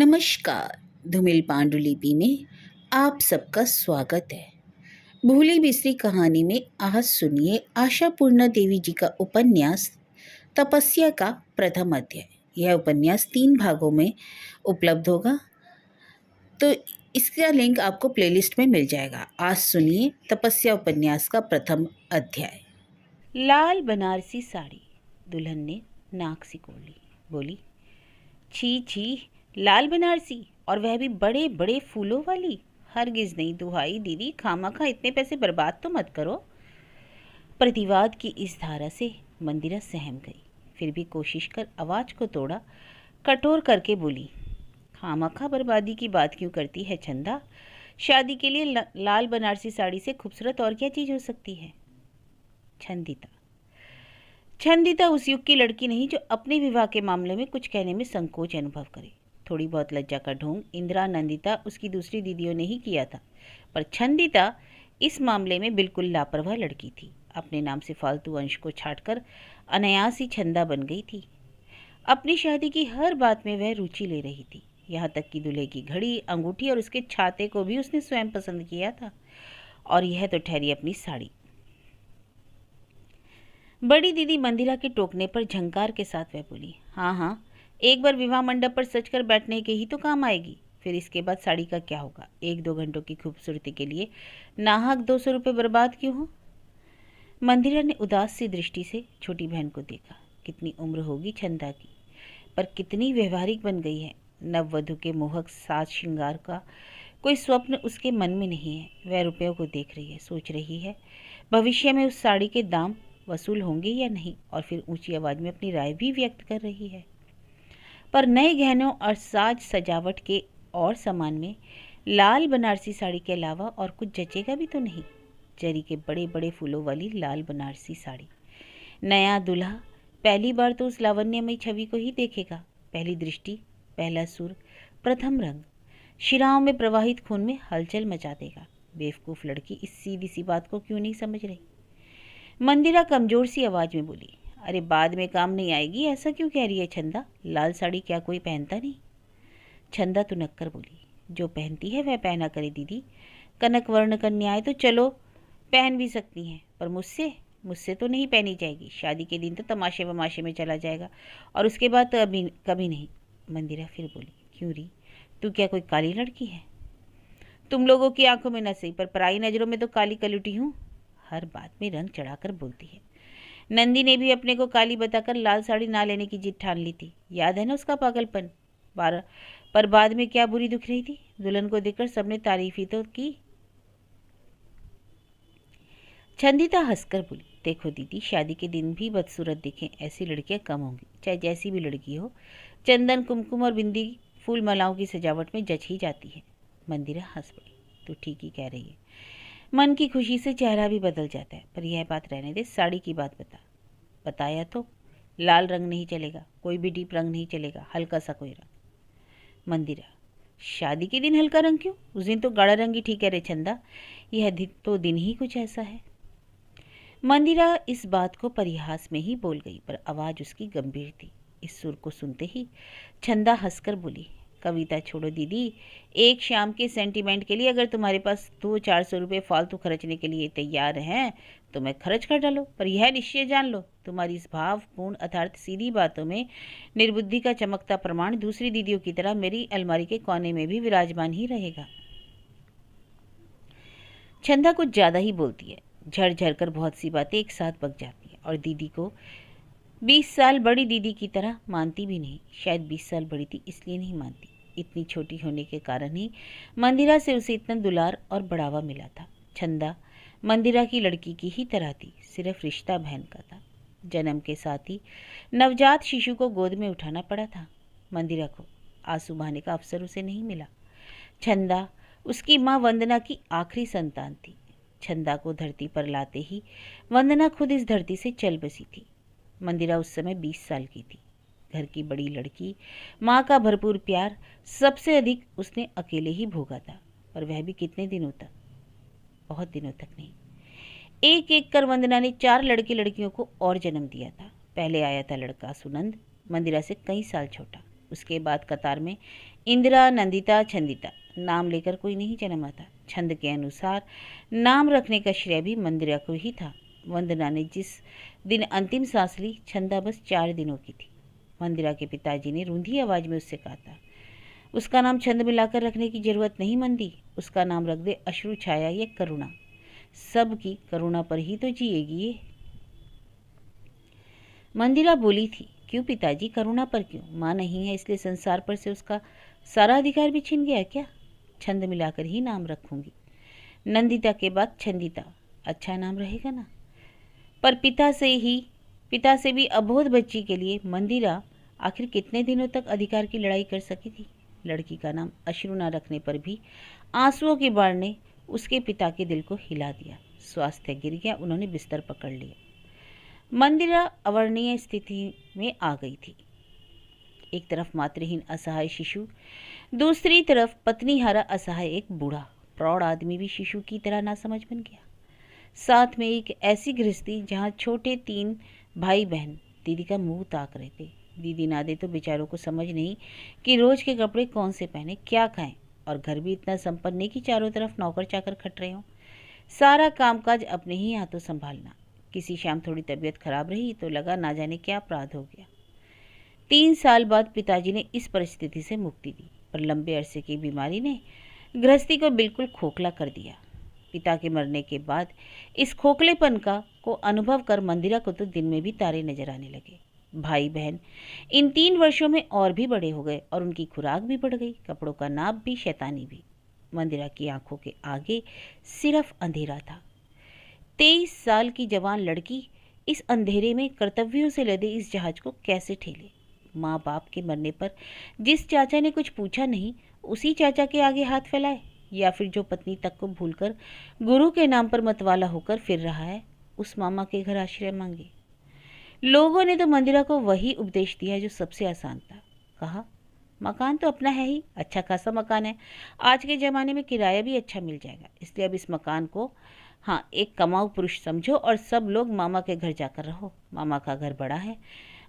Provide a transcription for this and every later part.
नमस्कार। धूमिल पांडुलिपि में आप सबका स्वागत है। भूली बिसरी कहानी में आज सुनिए आशापूर्णा देवी जी का उपन्यास तपस्या का प्रथम अध्याय। यह उपन्यास 3 भागों में उपलब्ध होगा, तो इसका लिंक आपको प्लेलिस्ट में मिल जाएगा। आज सुनिए तपस्या उपन्यास का प्रथम अध्याय। लाल बनारसी साड़ी। दुल्हन ने नाक सिकोड़ ली, बोली, छी छी, लाल बनारसी, और वह भी बड़े बड़े फूलों वाली। हरगिज नहीं, दुहाई दीदी, खामखा इतने पैसे बर्बाद तो मत करो। प्रतिवाद की इस धारा से मंदिरा सहम गई, फिर भी कोशिश कर आवाज को तोड़ा, कठोर करके बोली, खामखा बर्बादी की बात क्यों करती है चंदा? शादी के लिए लाल बनारसी साड़ी से खूबसूरत और क्या चीज हो सकती है? छंदिता उस युग की लड़की नहीं जो अपने विवाह के मामले में कुछ कहने में संकोच अनुभव करे। थोड़ी बहुत लज्जा का ढोंग इंदिरा नंदिता उसकी दूसरी दीदियों ने ही किया था, पर छंदिता इस मामले में बिल्कुल लापरवाह लड़की थी। अपने नाम से फालतू अंश को छाटकर अनायास ही छंदा बन गई थी। अपनी शादी की हर बात में वह रुचि ले रही थी, यहाँ तक कि दूल्हे की घड़ी, अंगूठी और उसके छाते को भी उसने स्वयं पसंद किया था। और यह तो ठहरी अपनी साड़ी। बड़ी दीदी मंदिरा के टोकने पर झंकार के साथ वह बोली, हाँ हाँ, एक बार विवाह मंडप पर सज कर बैठने के ही तो काम आएगी, फिर इसके बाद साड़ी का क्या होगा? 1-2 घंटों की खूबसूरती के लिए नाहक 200 रुपये बर्बाद क्यों हो? मंदिरा ने उदास सी दृष्टि से छोटी बहन को देखा। कितनी उम्र होगी चंदा की, पर कितनी व्यवहारिक बन गई है। नववधु के मोहक साज श्रृंगार का कोई स्वप्न उसके मन में नहीं है। वह रुपयों को देख रही है, सोच रही है भविष्य में उस साड़ी के दाम वसूल होंगे या नहीं, और फिर ऊंची आवाज में अपनी राय भी व्यक्त कर रही है। पर नए गहनों और साज सजावट के और सामान में लाल बनारसी साड़ी के अलावा और कुछ जचेगा भी तो नहीं। जरी के बड़े बड़े फूलों वाली लाल बनारसी साड़ी। नया दूल्हा पहली बार तो उस लावण्यमयी छवि को ही देखेगा। पहली दृष्टि, पहला सुर, प्रथम रंग शिराओं में प्रवाहित खून में हलचल मचा देगा। बेवकूफ लड़की इस सीधी सी बात को क्यों नहीं समझ रही? मंदिरा कमजोर सी आवाज में बोली, अरे बाद में काम नहीं आएगी, ऐसा क्यों कह रही है चंदा? लाल साड़ी क्या कोई पहनता नहीं? चंदा तुनक्कर बोली, जो पहनती है वह पहना करे दीदी। कनक वर्ण कन्याएं तो चलो पहन भी सकती हैं, पर मुझसे तो नहीं पहनी जाएगी। शादी के दिन तो तमाशे वमाशे में चला जाएगा, और उसके बाद तो अभी कभी नहीं। मंदिरा फिर बोली, क्यों री, तू क्या कोई काली लड़की है? तुम लोगों की आंखों में न सही, पर पराई नजरों में तो काली कलुटी हूँ। हर बात में रंग चढ़ाकर बोलती है। नंदी ने भी अपने को काली बताकर लाल साड़ी ना लेने की जिद ठान ली थी, याद है ना उसका पागलपन? पर बाद में क्या बुरी दिख रही थी? दुल्हन को देखकर सबने तारीफ ही तो की। छंदिता हंसकर बोली, देखो दीदी, शादी के दिन भी बदसूरत दिखें ऐसी लड़कियां कम होंगी, चाहे जैसी भी लड़की हो। चंदन, कुमकुम और बिंदी फूल मालाओं की सजावट में जच ही जाती है। मंदिरा हंस पड़ी, तू ठीक ही कह रही है। मन की खुशी से चेहरा भी बदल जाता है। पर यह बात रहने दे, साड़ी की बात बता। बताया तो, लाल रंग नहीं चलेगा, कोई भी डीप रंग नहीं चलेगा, हल्का सा कोई रंग। मंदिरा, शादी के दिन हल्का रंग क्यों? उस दिन तो गाढ़ा रंग ही ठीक है रे चंदा, यह तो दिन ही कुछ ऐसा है। मंदिरा इस बात को परिहास में ही बोल गई, पर आवाज उसकी गंभीर थी। इस सुर को सुनते ही चंदा हंसकर बोली, कविता छोड़ो दीदी, एक शाम के सेंटीमेंट के लिए अगर तुम्हारे पास 200-400 रुपये फालतू खर्चने के लिए तैयार हैं तो मैं खर्च कर डालो, पर यह निश्चय जान लो, तुम्हारी इस भावपूर्ण अर्थात सीधी बातों में निर्बुद्धि का चमकता प्रमाण दूसरी दीदियों की तरह मेरी अलमारी के कोने में भी विराजमान ही रहेगा। चंदा कुछ ज्यादा ही बोलती है, झड़ कर बहुत सी बातें एक साथ बक जाती हैं, और दीदी को 20 साल बड़ी दीदी की तरह मानती भी नहीं। शायद 20 साल बड़ी थी इसलिए नहीं मानती, इतनी छोटी होने के कारण ही मंदिरा से उसे इतना दुलार और बढ़ावा मिला था। चंदा मंदिरा की लड़की की ही तरह थी, सिर्फ रिश्ता बहन का था। जन्म के साथ ही नवजात शिशु को गोद में उठाना पड़ा था। मंदिरा को आंसू बहाने का अवसर उसे नहीं मिला। चंदा उसकी माँ वंदना की आखिरी संतान थी। चंदा को धरती पर लाते ही वंदना खुद इस धरती से चल बसी थी। मंदिरा उस समय 20 साल की थी, घर की बड़ी लड़की, माँ का भरपूर प्यार सबसे अधिक उसने अकेले ही भोगा था। पर वह भी कितने दिनों तक? बहुत दिनों तक नहीं। एक एक कर वंदना ने 4 लड़के लड़कियों को और जन्म दिया था। पहले आया था लड़का सुनंद, मंदिरा से कई साल छोटा। उसके बाद कतार में इंदिरा, नंदिता, छंदिता नाम लेकर कोई नहीं जन्मा था। छंद के अनुसार नाम रखने का श्रेय भी मंदिरा को ही था। वंदना ने जिस दिन अंतिम सांस ली, छंदा बस 4 दिनों की थी। मंदिरा के पिताजी ने रूंधी आवाज में उससे कहा था, उसका नाम छंद मिलाकर रखने की जरूरत नहीं मंदी, उसका नाम रख दे अश्रु छाया या करुणा। सबकी करुणा पर ही तो जिएगी ये। मंदिरा बोली थी, क्यों पिताजी, करुणा पर क्यों? माँ नहीं है इसलिए संसार पर से उसका सारा अधिकार भी छिन गया क्या? छंद मिलाकर ही नाम रखूंगी। नंदिता के बाद छंदिता, अच्छा नाम रहेगा ना? पर पिता से भी अबोध बच्ची के लिए मंदिरा आखिर कितने दिनों तक अधिकार की लड़ाई कर सकी थी? लड़की का नाम अश्रु न रखने पर भी आंसुओं की बाढ़ ने उसके पिता के दिल को हिला दिया। स्वास्थ्य गिर गया, उन्होंने बिस्तर पकड़ लिया। मंदिरा अवर्णीय स्थिति में आ गई थी। एक तरफ मातृहीन असहाय शिशु, दूसरी तरफ पत्नीहारा असहाय एक बूढ़ा प्रौढ़ आदमी भी शिशु की तरह नासमझ बन गया। साथ में एक ऐसी गृहस्थी जहाँ छोटे 3 भाई बहन दीदी का मुंह ताक रहे थे। दीदी ना दे तो बेचारों को समझ नहीं कि रोज के कपड़े कौन से पहने, क्या खाएं, और घर भी इतना संपन्न नहीं कि चारों तरफ नौकर चाकर खट रहे हों। सारा कामकाज अपने ही हाथों संभालना। किसी शाम थोड़ी तबीयत खराब रही तो लगा ना जाने क्या अपराध हो गया। 3 साल बाद पिताजी ने इस परिस्थिति से मुक्ति दी, पर लंबे अरसे की बीमारी ने गृहस्थी को बिल्कुल खोखला कर दिया। पिता के मरने के बाद इस खोखलेपन को अनुभव कर मंदिरा को तो दिन में भी तारे नजर आने लगे। भाई बहन इन 3 वर्षों में और भी बड़े हो गए और उनकी खुराक भी बढ़ गई, कपड़ों का नाप भी, शैतानी भी। मंदिरा की आंखों के आगे सिर्फ अंधेरा था। 23 साल की जवान लड़की इस अंधेरे में कर्तव्यों से लदे इस जहाज को कैसे ठेले? माँ बाप के मरने पर जिस चाचा ने कुछ पूछा नहीं, उसी चाचा के आगे हाथ फैलाए, या फिर जो पत्नी तक को भूलकर गुरु के नाम पर मतवाला होकर फिर रहा है, उस मामा के घर आश्रय मांगे। लोगों ने तो मंदिरा को वही उपदेश दिया जो सबसे आसान था। कहा, मकान तो अपना है ही, अच्छा खासा मकान है, आज के ज़माने में किराया भी अच्छा मिल जाएगा, इसलिए अब इस मकान को एक कमाऊ पुरुष समझो और सब लोग मामा के घर जाकर रहो। मामा का घर बड़ा है,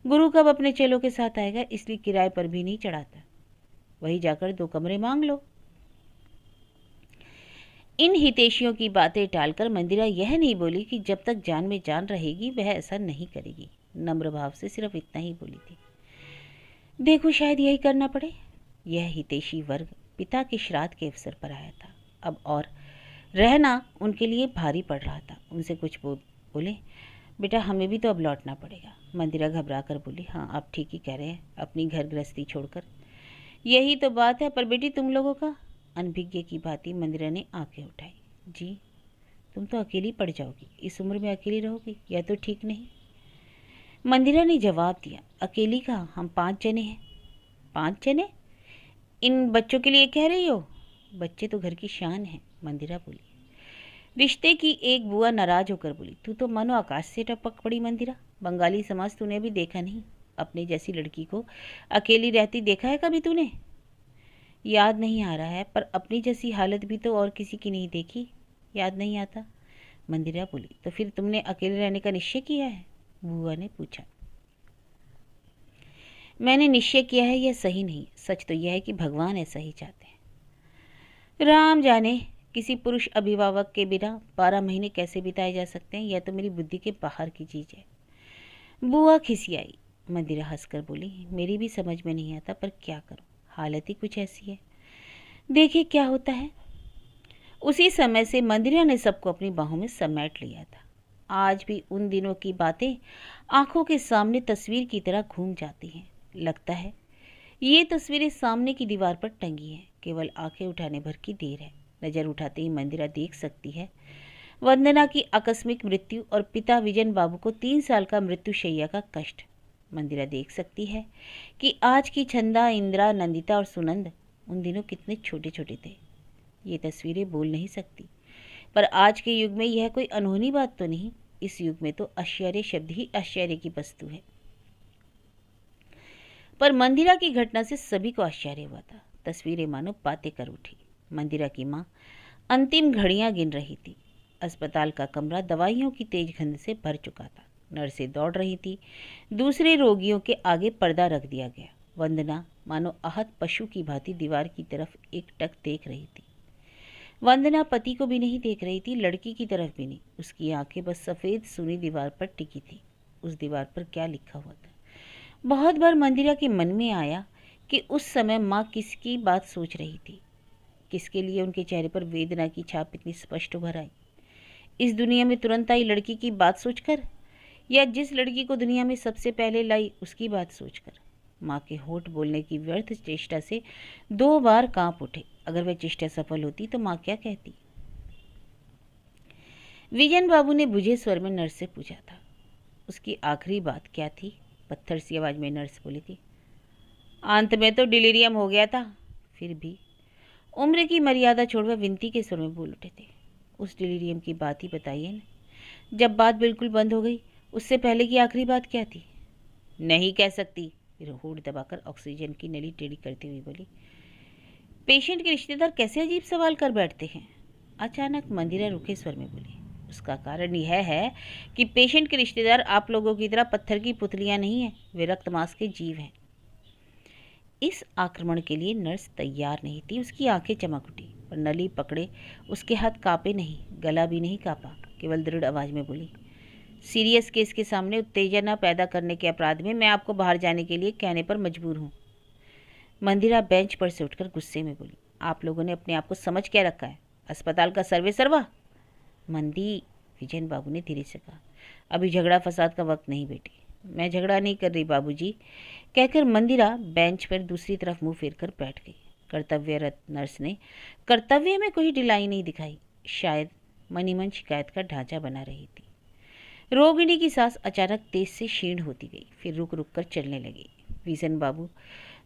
गुरु कब अपने चेलों के साथ आएगा, इसलिए किराए पर भी नहीं चढ़ाता, वही जाकर 2 कमरे मांग लो। इन हितैषियों की बातें टालकर मंदिरा यह नहीं बोली कि जब तक जान में जान रहेगी वह ऐसा नहीं करेगी। नम्र भाव से सिर्फ इतना ही बोली थी, देखो शायद यही करना पड़े। यह हितैषी वर्ग पिता के श्राद्ध के अवसर पर आया था अब, और रहना उनके लिए भारी पड़ रहा था। उनसे कुछ बोले, बेटा हमें भी तो अब लौटना पड़ेगा। मंदिरा घबरा कर बोली, हाँ आप ठीक ही कह रहे हैं, अपनी घर गृहस्थी छोड़कर, यही तो बात है। पर बेटी तुम लोगों का? अनभिज्ञ की भांति मंदिरा ने आंखें उठाई। जी, तुम तो अकेली पड़ जाओगी, इस उम्र में अकेली रहोगी, यह तो ठीक नहीं। मंदिरा ने जवाब दिया, अकेली कहाँ, हम 5 जने हैं। 5 जने? इन बच्चों के लिए कह रही हो? बच्चे तो घर की शान है, मंदिरा बोली। रिश्ते की एक बुआ नाराज होकर बोली, तू तो मानो आकाश से टपक पड़ी मंदिरा, बंगाली समाज तूने अभी देखा नहीं, अपने जैसी लड़की को अकेली रहती देखा है कभी तूने? याद नहीं आ रहा है, पर अपनी जैसी हालत भी तो और किसी की नहीं देखी, याद नहीं आता। मंदिरा बोली, तो फिर तुमने अकेले रहने का निश्चय किया है? बुआ ने पूछा। मैंने निश्चय किया है यह सही नहीं, सच तो यह है कि भगवान ऐसा ही चाहते हैं। राम जाने किसी पुरुष अभिभावक के बिना 12 महीने कैसे बिताए जा सकते हैं, यह तो मेरी बुद्धि के बाहर की चीज़ है। बुआ खिसियाई। मंदिरा हंसकर बोली, मेरी भी समझ में नहीं आता, पर क्या करूं, हालत ही कुछ ऐसी है, देखिए क्या होता है। उसी समय से मंदिरा ने सबको अपनी बाहों में समेट लिया था। आज भी उन दिनों की बातें आंखों के सामने तस्वीर की तरह घूम जाती हैं। लगता है ये तस्वीरें सामने की दीवार पर टंगी हैं, केवल आंखें उठाने भर की देर है। नज़र उठाते ही मंदिरा देख सकती है वंदना की आकस्मिक मृत्यु और पिता विजन बाबू को 3 साल का मृत्युशैया का कष्ट। मंदिरा देख सकती है कि आज की छंदा, इंदिरा, नंदिता और सुनंद उन दिनों कितने छोटे छोटे थे। ये तस्वीरें बोल नहीं सकती, पर आज के युग में यह कोई अनहोनी बात तो नहीं। इस युग में तो आश्चर्य शब्द ही आश्चर्य की वस्तु है। पर मंदिरा की घटना से सभी को आश्चर्य हुआ था। तस्वीरें मानो बातें कर उठी। मंदिरा की माँ अंतिम घड़ियां गिन रही थी। अस्पताल का कमरा दवाइयों की तेज गंध से भर चुका था। नर्सें दौड़ रही थी। दूसरे रोगियों के आगे पर्दा रख दिया गया। वंदना मानो आहत पशु की भांति दीवार की तरफ एकटक देख रही थी। वंदना पति को भी नहीं देख रही थी, लड़की की तरफ भी नहीं। उसकी आंखें बस सफ़ेद सुनी दीवार पर टिकी थी। उस दीवार पर क्या लिखा हुआ था? बहुत बार मंदिरा के मन में आया कि उस समय माँ किसकी बात सोच रही थी, किसके लिए उनके चेहरे पर वेदना की छाप इतनी स्पष्ट उभर आई। इस दुनिया में तुरंत आई लड़की की बात सोचकर, या जिस लड़की को दुनिया में सबसे पहले लाई उसकी बात सोचकर? माँ के होठ बोलने की व्यर्थ चेष्टा से 2 बार कांप उठे। अगर वह चेष्टा सफल होती तो माँ क्या कहती? विजन बाबू ने बुझे स्वर में नर्स से पूछा था। उसकी आखिरी बात क्या थी? पत्थर सी आवाज में नर्स बोली थी। अंत में तो डिलीरियम हो गया था। फिर भी उम्र की मर्यादा छोड़ वह विनती के स्वर में बोल उठे थे। उस डिलीरियम की बात ही बताइए न। जब बात बिल्कुल बंद हो गई, उससे पहले की आखिरी बात क्या थी? नहीं कह सकती। फिर होठ दबाकर ऑक्सीजन की नली टेढ़ी करती हुई बोली। पेशेंट के रिश्तेदार कैसे अजीब सवाल कर बैठते हैं? अचानक मंदिरा रुखे स्वर में बोली। उसका कारण यह है कि पेशेंट के रिश्तेदार आप लोगों की तरह पत्थर की पुतलियां नहीं हैं, वे रक्त मांस के जीव हैं। इस आक्रमण के लिए नर्स तैयार नहीं थी। उसकी आंखें चमक उठी, पर नली पकड़े उसके हाथ कांपे नहीं, गला भी नहीं कांपा। केवल दृढ़ आवाज में बोली, सीरियस केस के सामने उत्तेजना पैदा करने के अपराध में मैं आपको बाहर जाने के लिए कहने पर मजबूर हूँ। मंदिरा बेंच पर से उठकर गुस्से में बोली, आप लोगों ने अपने आप को समझ क्या रखा है? अस्पताल का सर्वे सर्वा? मंदी, विजयन बाबू ने धीरे से कहा, अभी झगड़ा फसाद का वक्त नहीं बेटी। मैं झगड़ा नहीं कर रही बाबूजी, कहकर मंदिरा बेंच पर दूसरी तरफ मुंह फेरकर बैठ गई। कर्तव्यरत नर्स ने कर्तव्य में कोई ढिलाई नहीं दिखाई। शायद मनीमन शिकायत का ढांचा बना रही थी। रोगिणी की सांस अचानक तेज से क्षीण होती गई, फिर रुक रुक कर चलने लगी। विजन बाबू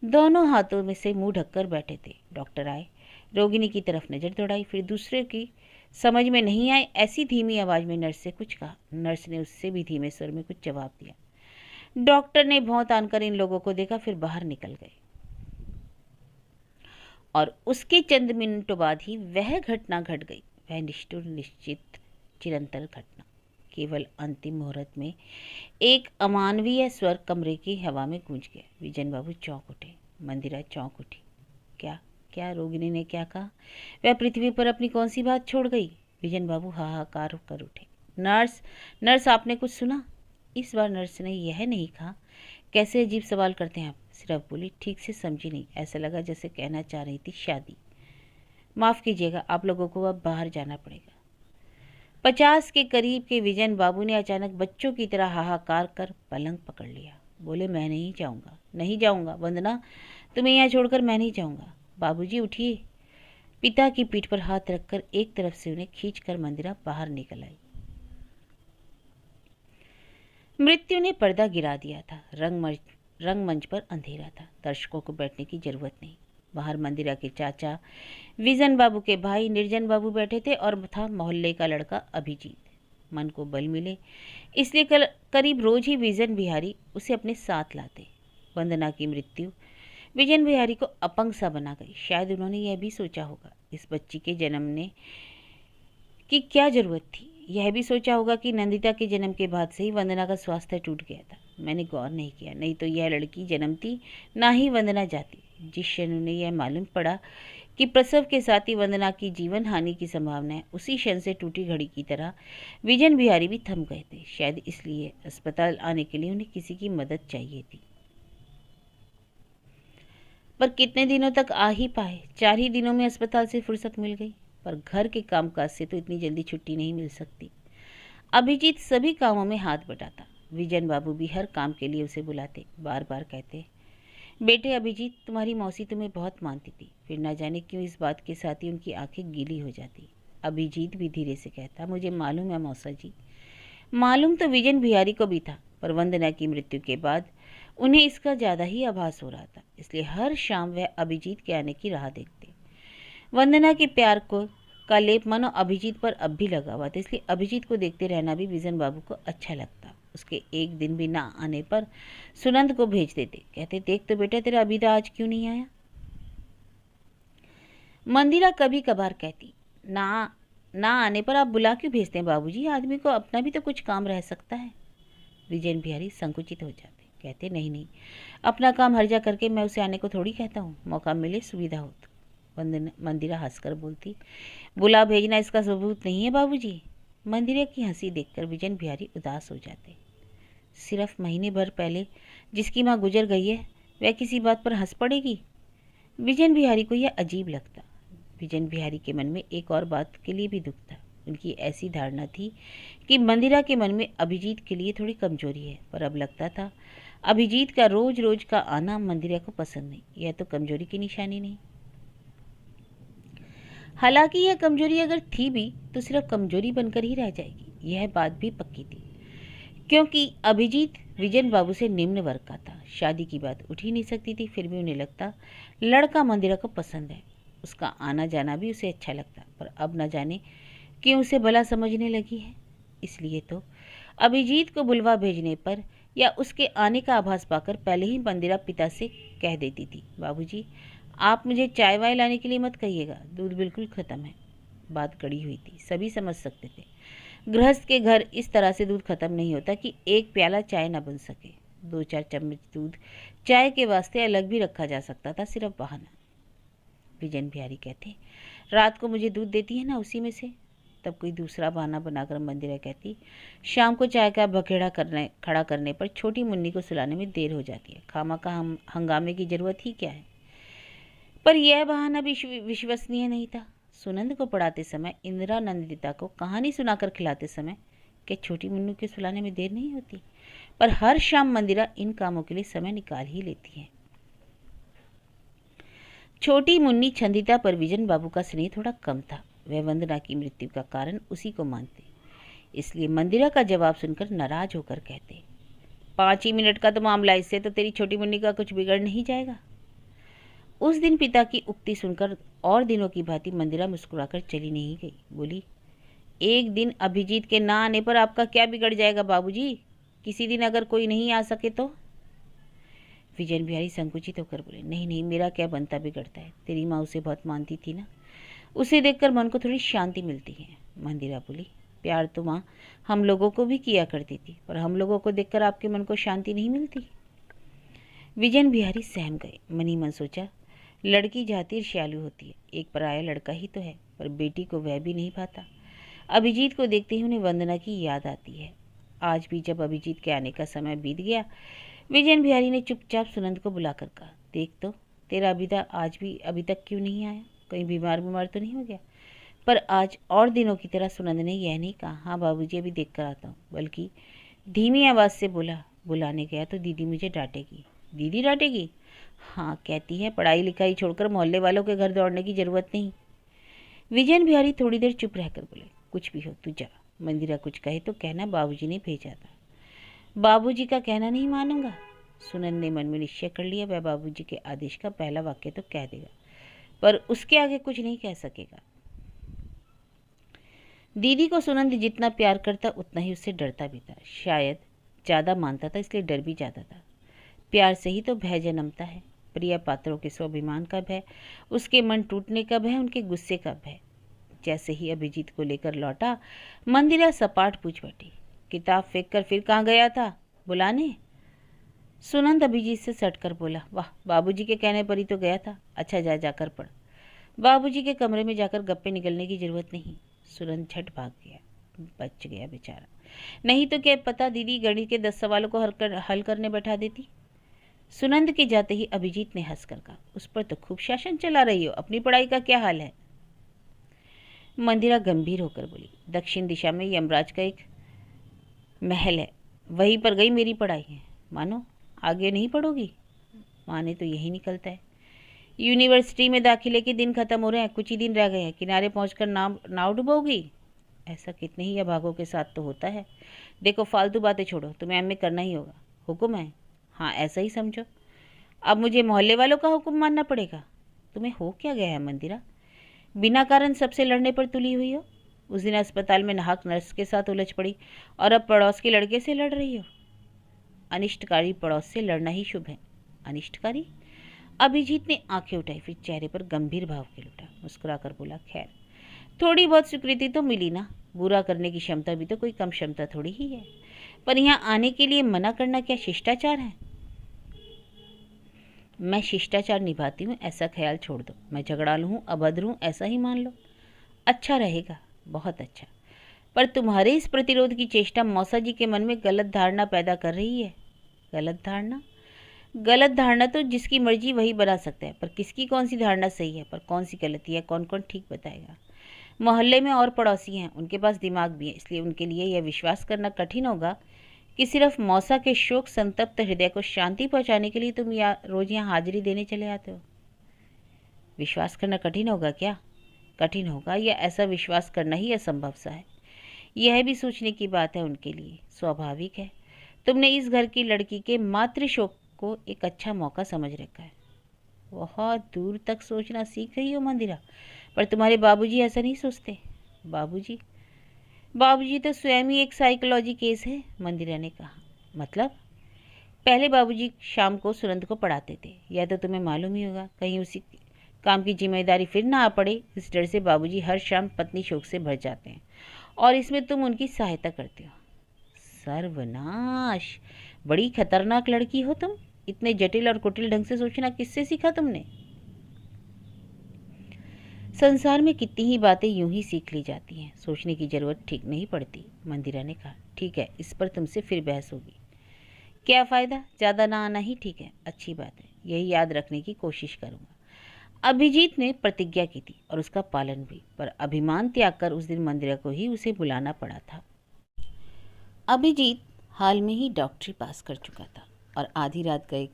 दोनों हाथों में से मुंह ढककर बैठे थे। डॉक्टर आए, रोगिणी की तरफ नजर दौड़ाई, फिर दूसरे की समझ में नहीं आए ऐसी धीमी आवाज में नर्स से कुछ कहा। नर्स ने उससे भी धीमे स्वर में कुछ जवाब दिया। डॉक्टर ने भौं तानकर इन लोगों को देखा, फिर बाहर निकल गए। और उसके चंद मिनटों बाद ही वह घटना घट गई, वह निष्ठुर निश्चित चिरंतन घटना। केवल अंतिम मुहूर्त में एक अमानवीय स्वर कमरे की हवा में गूंज गया। विजन बाबू चौंक उठे, मंदिरा चौंक उठी। क्या क्या रोगिणी ने क्या कहा? वह पृथ्वी पर अपनी कौन सी बात छोड़ गई? विजन बाबू हाहाकार कर उठे। नर्स, नर्स, आपने कुछ सुना? इस बार नर्स ने यह नहीं कहा, कैसे अजीब सवाल करते हैं आप, सिर्फ बोली, ठीक से समझी नहीं, ऐसा लगा जैसे कहना चाह रही थी शादी। माफ़ कीजिएगा, आप लोगों को अब बाहर जाना पड़ेगा। 50 के करीब के विजन बाबू ने अचानक बच्चों की तरह हाहाकार कर पलंग पकड़ लिया। बोले, मैं नहीं जाऊँगा, नहीं जाऊँगा। वंदना, तुम्हें यहाँ छोड़कर मैं नहीं जाऊँगा। बाबूजी उठिए। पिता की पीठ पर हाथ रखकर एक तरफ से उन्हें खींचकर मंदिरा बाहर निकल आई। मृत्यु ने पर्दा गिरा दिया था। रंगमंच पर अंधेरा था। दर्शकों को बैठने की जरूरत नहीं। बाहर मंदिरा के चाचा, विजन बाबू के भाई निर्जन बाबू बैठे थे और था मोहल्ले का लड़का अभिजीत। मन को बल मिले इसलिए करीब रोज ही विजन बिहारी उसे अपने साथ लाते। वंदना की मृत्यु विजन बिहारी को अपंग सा बना गई। शायद उन्होंने यह भी सोचा होगा इस बच्ची के जन्मने की क्या जरूरत थी। यह भी सोचा होगा कि नंदिता के जन्म के बाद से ही वंदना का स्वास्थ्य टूट गया था। मैंने गौर नहीं किया, नहीं तो यह लड़की जन्मती, ना ही वंदना जाती। जिस क्षण उन्हें यह मालूम पड़ा कि प्रसव के साथ ही वंदना की जीवन हानि की संभावना है, उसी क्षण से टूटी घड़ी की तरह विजन बिहारी भी थम गए थे। शायद इसलिए अस्पताल आने के लिए उन्हें किसी की मदद चाहिए थी। पर कितने दिनों तक आ ही पाए? 4 ही दिनों में अस्पताल से फुर्सत मिल गई, पर घर के कामकाज से तो इतनी जल्दी छुट्टी नहीं मिल सकती। अभिजीत सभी कामों में हाथ बटाता। विजन बाबू भी हर काम के लिए उसे बुलाते, बार बार कहते, बेटे अभिजीत, तुम्हारी मौसी तुम्हें बहुत मानती थी। फिर ना जाने क्यों इस बात के साथ ही उनकी आंखें गीली हो जाती। अभिजीत भी धीरे से कहता, मुझे मालूम है मौसा जी। मालूम तो विजन बिहारी को भी था, पर वंदना की मृत्यु के बाद उन्हें इसका ज़्यादा ही आभास हो रहा था। इसलिए हर शाम वह अभिजीत के आने की राह देखते। वंदना के प्यार का लेप मानो अभिजीत पर अब भी लगा हुआ था, इसलिए अभिजीत को देखते रहना भी विजन बाबू को अच्छा लगता। उसके एक दिन भी ना आने पर सुनंद को भेज देते, कहते, देख तो बेटा तेरा अभिदा आज क्यों नहीं आया। मंदिरा कभी कभार कहती, ना आने पर आप बुला क्यों भेजते हैं बाबूजी, आदमी को अपना भी तो कुछ काम रह सकता है। विजयन बिहारी संकुचित हो जाते। कहते नहीं नहीं, अपना काम हर्जा करके मैं उसे आने को थोड़ी कहता हूँ, मौका मिले सुविधा हो तो। मंदिरा हंसकर बोलती, बुला भेजना इसका सबूत नहीं है बाबूजी। मंदिरा की हंसी देखकर विजन बिहारी उदास हो जाते। सिर्फ महीने भर पहले जिसकी माँ गुजर गई है वह किसी बात पर हंस पड़ेगी। विजन बिहारी को यह अजीब लगता। विजन बिहारी के मन में एक और बात के लिए भी दुख था। उनकी ऐसी धारणा थी कि मंदिरा के मन में अभिजीत के लिए थोड़ी कमजोरी है, पर अब लगता था अभिजीत का रोज रोज का आना मंदिरा को पसंद नहीं। यह तो कमजोरी की निशानी नहीं। हालांकि यह कमजोरी अगर थी भी तो सिर्फ कमजोरी बनकर ही रह जाएगी, यह बात भी पक्की थी। क्योंकि अभिजीत विजन बाबू से निम्न वर्ग का था। शादी की बात उठ ही नहीं सकती थी। फिर भी उन्हें लगता लड़का मंदिरा को पसंद है, उसका आना जाना भी उसे अच्छा लगता। पर अब न जाने क्यों उसे भला समझने लगी है। इसलिए तो अभिजीत को बुलवा भेजने पर या उसके आने का आभास पाकर पहले ही मंदिरा पिता से कह देती थी, बाबूजी आप मुझे चाय वाय लाने के लिए मत कहिएगा, दूध बिल्कुल ख़त्म है। बात गड़ी हुई थी, सभी समझ सकते थे। गृहस्थ के घर इस तरह से दूध खत्म नहीं होता कि एक प्याला चाय ना बन सके। 2-4 चम्मच दूध चाय के वास्ते अलग भी रखा जा सकता था, सिर्फ बहाना। विजन बिहारी कहते, रात को मुझे दूध देती है ना उसी में से। तब कोई दूसरा बहाना बनाकर मंदिरा कहती, शाम को चाय का बखेड़ा खड़ा करने पर छोटी मुन्नी को सुलाने में देर हो जाती है, खामखा हंगामे की जरूरत ही क्या है। पर यह बहाना भी विश्वसनीय नहीं था। सुनंद को पढ़ाते समय, इंदिरा नंदिता को कहानी सुनाकर खिलाते समय क्या छोटी मुन्नू के सुलाने में देर नहीं होती। पर हर शाम मंदिरा इन कामों के लिए समय निकाल ही लेती है। छोटी मुन्नी छंदिता पर विजन बाबू का स्नेह थोड़ा कम था। वह वंदना की मृत्यु का कारण उसी को मानते। इसलिए मंदिरा का जवाब सुनकर नाराज होकर कहते, 5 ही मिनट का तो मामला, इससे तो तेरी छोटी मुन्नी का कुछ बिगड़ नहीं जाएगा। उस दिन पिता की उक्ति सुनकर और दिनों की भांति मंदिरा मुस्कुराकर चली नहीं गई। बोली, एक दिन अभिजीत के ना आने पर आपका क्या बिगड़ जाएगा बाबूजी? किसी दिन अगर कोई नहीं आ सके तो? विजन बिहारी संकुचित होकर बोले, नहीं नहीं, मेरा क्या बनता बिगड़ता है। तेरी माँ उसे बहुत मानती थी ना, उसे देखकर मन को थोड़ी शांति मिलती है। मंदिरा बोली, प्यार तो माँ हम लोगों को भी किया करती थी, पर हम लोगों को देखकर आपके मन को शांति नहीं मिलती। विजन बिहारी सहम गए। मन ही मन सोचा, लड़की जाती ईर्ष्यालु होती है, एक पराया लड़का ही तो है, पर बेटी को वह भी नहीं पाता। अभिजीत को देखते ही उन्हें वंदना की याद आती है। आज भी जब अभिजीत के आने का समय बीत गया, विजन बिहारी ने चुपचाप सुनंद को बुलाकर कहा, देख तो तेरा अभिदा आज भी अभी तक क्यों नहीं आया? कहीं बीमार तो नहीं हो गया? पर आज और दिनों की तरह सुनंद ने यह नहीं कहा, हाँ बाबूजी अभी देख कर आता हूँ, बल्कि धीमी आवाज़ से बोला, बुलाने गया तो दीदी मुझे डांटेगी। दीदी डांटेगी? हाँ, कहती है पढ़ाई लिखाई छोड़कर मोहल्ले वालों के घर दौड़ने की ज़रूरत नहीं। विजन बिहारी थोड़ी देर चुप रहकर बोले, कुछ भी हो तू जा। मंदिरा कुछ कहे तो कहना बाबूजी ने भेजा था। बाबूजी का कहना नहीं मानूंगा। सुनंद ने मन में निश्चय कर लिया, वह बाबूजी के आदेश का पहला वाक्य तो कह देगा, पर उसके आगे कुछ नहीं कह सकेगा। दीदी को सुनंद जितना प्यार करता उतना ही उससे डरता भी था। शायद ज़्यादा मानता था, इसलिए डर भी ज़्यादा था। प्यार से ही तो भय जन्मता है। प्रिय पात्रों के स्वाभिमान का भय, उसके मन टूटने का भय, उनके गुस्से का भय। जैसे ही अभिजीत को लेकर लौटा, मंदिरा सपाट पूछ बैठी, किताब फेंक कर फिर कहाँ गया था? बुलाने? सुनंद अभिजीत से सटकर बोला, वाह, बाबूजी के कहने पर ही तो गया था। अच्छा जा जाकर पढ़। बाबूजी के कमरे में जाकर गप्पे निकलने की जरूरत नहीं। सुनंद झट भाग गया, बच गया बेचारा। नहीं तो क्या पता दीदी गणित के 10 सवालों को हल करने बैठा देती। सुनंद के जाते ही अभिजीत ने हंसकर कहा, उस पर तो खूब शासन चला रही हो, अपनी पढ़ाई का क्या हाल है? मंदिरा गंभीर होकर बोली, दक्षिण दिशा में यमराज का एक महल है, वहीं पर गई मेरी पढ़ाई है। मानो आगे नहीं पढ़ोगी? माने तो यही निकलता है। यूनिवर्सिटी में दाखिले के दिन खत्म हो रहे हैं, कुछ ही दिन रह गए हैं, किनारे पहुंचकर नाव डुबोगी? ऐसा कितने ही अभागों के साथ तो होता है। देखो फालतू बातें छोड़ो, तुम्हें एमए करना ही होगा। हुक्म है? हाँ ऐसा ही समझो। अब मुझे मोहल्ले वालों का हुक्म मानना पड़ेगा। तुम्हें हो क्या गया है मंदिरा? बिना कारण सबसे लड़ने पर तुली हुई हो। उस दिन अस्पताल में नाहक नर्स के साथ उलझ पड़ी और अब पड़ोस के लड़के से लड़ रही हो। अनिष्टकारी पड़ोस से लड़ना ही शुभ है। अनिष्टकारी? अभिजीत ने आंखें उठाई, फिर चेहरे पर गंभीर भाव खिल उठा। मुस्कुराकर बोला, खैर थोड़ी बहुत स्वीकृति तो मिली ना। बुरा करने की क्षमता भी तो कोई कम क्षमता थोड़ी ही है। पर यहाँ आने के लिए मना करना क्या शिष्टाचार है? मैं शिष्टाचार निभाती हूँ ऐसा ख्याल छोड़ दो। मैं झगड़ालू हूँ, अभद्र हूँ ऐसा ही मान लो। अच्छा रहेगा, बहुत अच्छा। पर तुम्हारे इस प्रतिरोध की चेष्टा मौसा जी के मन में गलत धारणा पैदा कर रही है। गलत धारणा? गलत धारणा तो जिसकी मर्जी वही बना सकता है, पर किसकी कौन सी धारणा सही है, पर कौन सी गलती है, कौन कौन ठीक बताएगा। मोहल्ले में और पड़ोसी हैं, उनके पास दिमाग भी है, इसलिए उनके लिए यह विश्वास करना कठिन होगा कि सिर्फ मौसा के शोक संतप्त हृदय को शांति पहुंचाने के लिए तुम रोज यहाँ हाजिरी देने चले आते हो। विश्वास करना कठिन होगा क्या? कठिन होगा, या ऐसा विश्वास करना ही असंभव सा है। यह भी सोचने की बात है उनके लिए। स्वाभाविक है, तुमने इस घर की लड़की के मातृ शोक को एक अच्छा मौका समझ रखा है। बहुत दूर तक सोचना सीख गई हो मंदिरा, पर तुम्हारे बाबूजी ऐसा नहीं सोचते। बाबूजी? बाबूजी तो स्वयं ही एक साइकोलॉजी केस है, मंदिरा ने कहा। मतलब? पहले बाबूजी शाम को सुनंद को पढ़ाते थे, यह तो तुम्हें मालूम ही होगा। कहीं उसी काम की जिम्मेदारी फिर ना आ पड़े, इस डर से बाबूजी हर शाम पत्नी शोक से भर जाते हैं, और इसमें तुम उनकी सहायता करते हो। सर्वनाश, बड़ी खतरनाक लड़की हो तुम। इतने जटिल और कुटिल ढंग से सोचना किससे सीखा तुमने? संसार में कितनी ही बातें यूं ही सीख ली जाती हैं, सोचने की जरूरत ठीक नहीं पड़ती, मंदिरा ने कहा। ठीक है, इस पर तुमसे फिर बहस होगी। क्या फ़ायदा, ज़्यादा ना आना ही ठीक है। अच्छी बात है, यही याद रखने की कोशिश करूँगा। अभिजीत ने प्रतिज्ञा की थी और उसका पालन भी, पर अभिमान त्याग कर उस दिन मंदिरा को ही उसे बुलाना पड़ा था। अभिजीत हाल में ही डॉक्टरी पास कर चुका था और आधी रात गए।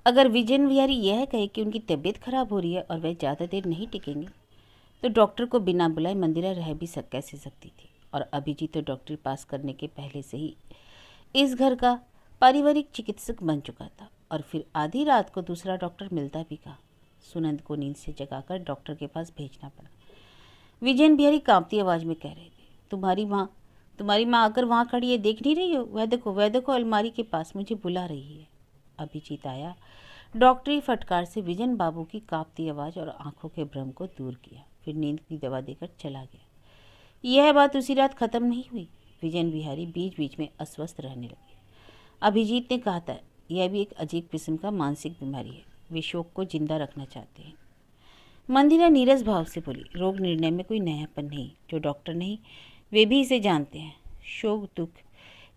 अगर विजन विहारी यह कहे कि उनकी तबीयत खराब हो रही है और वह ज़्यादा देर नहीं टिकेंगे, तो डॉक्टर को बिना बुलाए मंदिरा रह भी कैसे सकती थी। और अभिजीत तो डॉक्टरी पास करने के पहले से ही इस घर का पारिवारिक चिकित्सक बन चुका था। और फिर आधी रात को दूसरा डॉक्टर मिलता भी कहा। सुनंद को नींद से जगाकर डॉक्टर के पास भेजना पड़ा। विजयन बिहारी कांपती आवाज़ में कह रहे थे, तुम्हारी माँ आकर वहाँ खड़ी है, देख नहीं रही हो? वह देखो अलमारी के पास मुझे बुला रही है। अभिजीत आया, डॉक्टरी फटकार से विजन बाबू की कांपती आवाज़ और आंखों के भ्रम को दूर किया, फिर नींद की दवा देकर चला गया। यह बात उसी रात खत्म नहीं हुई। विजन बिहारी बीच बीच में अस्वस्थ रहने लगे। अभिजीत ने कहा था, यह भी एक अजीब किस्म का मानसिक बीमारी है, वे शोक को जिंदा रखना चाहते हैं। मंदिरा नीरस भाव से बोली, रोग निर्णय में कोई नयापन नहीं, जो डॉक्टर नहीं वे भी इसे जानते हैं। शोक, दुख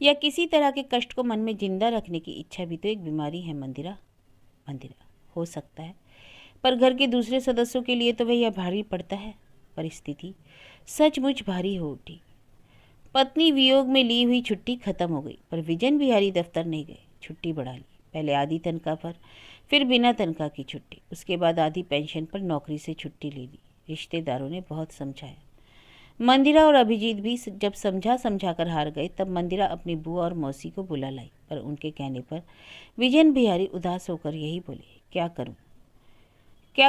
या किसी तरह के कष्ट को मन में जिंदा रखने की इच्छा भी तो एक बीमारी है मंदिरा। हो सकता है, पर घर के दूसरे सदस्यों के लिए तो वह यह भारी पड़ता है। परिस्थिति सचमुच भारी हो उठी। पत्नी वियोग में ली हुई छुट्टी खत्म हो गई, पर विजन बिहारी दफ्तर नहीं गए। छुट्टी बढ़ा ली, पहले आधी तनख्वाह पर, फिर बिना तनख्वाह की छुट्टी, उसके बाद आधी पेंशन पर नौकरी से छुट्टी ले ली। रिश्तेदारों ने बहुत समझाया। मंदिरा और अभिजीत भी जब समझा कर हार गए, तब मंदिरा अपनी बुआ और मौसी को बुला लाई, पर उनके कहने पर विजन बिहारी उदास होकर यही बोले, क्या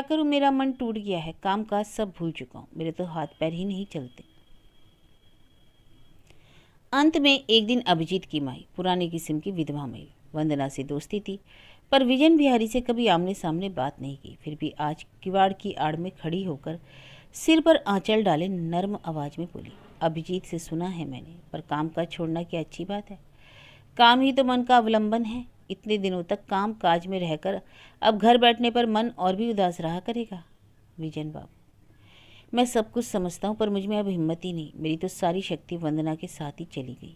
करूं, मेरा मन टूट गया है, काम काज सब भूल चुका हूं, मेरे तो हाथ पैर ही नहीं चलते। अंत में एक दिन अभिजीत की माई, पुराने किस्म की विधवा महिला, वंदना से दोस्ती थी, पर विजन बिहारी से कभी आमने सामने बात नहीं की। फिर भी आज किवाड़ की आड़ में खड़ी होकर सिर पर आंचल डाले नर्म आवाज में बोली, अभिजीत से सुना है मैंने, पर काम काज छोड़ना क्या अच्छी बात है? काम ही तो मन का अवलंबन है। इतने दिनों तक काम काज में रहकर अब घर बैठने पर मन और भी उदास रहा करेगा। विजन बाबू, मैं सब कुछ समझता हूँ, पर मुझ में अब हिम्मत ही नहीं, मेरी तो सारी शक्ति वंदना के साथ ही चली गई।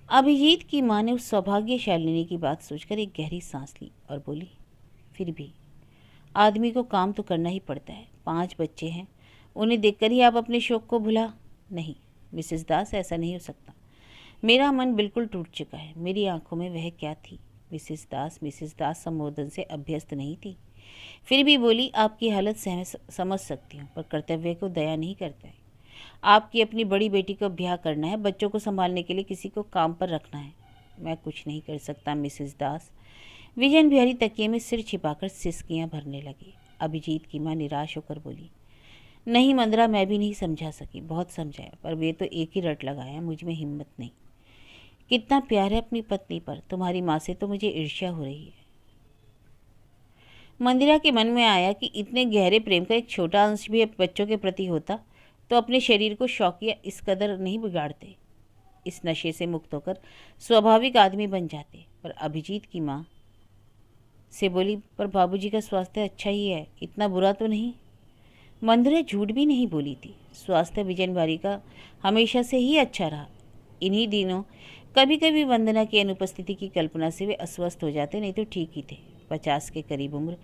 अभिजीत की माँ ने उस सौभाग्यशालिनी की बात सोचकर एक गहरी सांस ली और बोली, फिर भी आदमी को काम तो करना ही पड़ता है। 5 बच्चे हैं, उन्हें देखकर ही आप अपने शौक को भुला? नहीं मिसेस दास, ऐसा नहीं हो सकता। मेरा मन बिल्कुल टूट चुका है। मेरी आंखों में वह क्या थी? मिसेस दास संबोधन से अभ्यस्त नहीं थी। फिर भी बोली, आपकी हालत समझ सकती हूँ, पर कर्तव्य को दया नहीं करता है। आपकी अपनी बड़ी बेटी को ब्याह करना है, बच्चों को संभालने के लिए किसी को काम पर रखना है। मैं कुछ नहीं कर सकता मिसेस दास। विजन बिहारी तकिए में सिर छिपाकर सिसकियां भरने लगी। अभिजीत की माँ निराश होकर बोली, नहीं मंदरा, मैं भी नहीं समझा सकी, बहुत समझाया, पर वे तो एक ही रट लगाया, मुझ में हिम्मत नहीं। कितना प्यार है अपनी पत्नी पर, तुम्हारी माँ से तो मुझे ईर्ष्या हो रही है। मंदिरा के मन में आया कि इतने गहरे प्रेम का एक छोटा अंश भी बच्चों के प्रति होता तो अपने शरीर को शौकिया इस कदर नहीं बिगाड़ते, इस नशे से मुक्त होकर स्वाभाविक आदमी बन जाते। पर अभिजीत की माँ से बोली, पर बाबूजी का स्वास्थ्य अच्छा ही है, इतना बुरा तो नहीं। मंदिरा झूठ भी नहीं बोली थी। स्वास्थ्य विजन बिहारी का हमेशा से ही अच्छा रहा। इन्हीं दिनों कभी कभी वंदना की अनुपस्थिति की कल्पना से वे अस्वस्थ हो जाते, नहीं तो ठीक ही थे। 50 के करीब उम्र,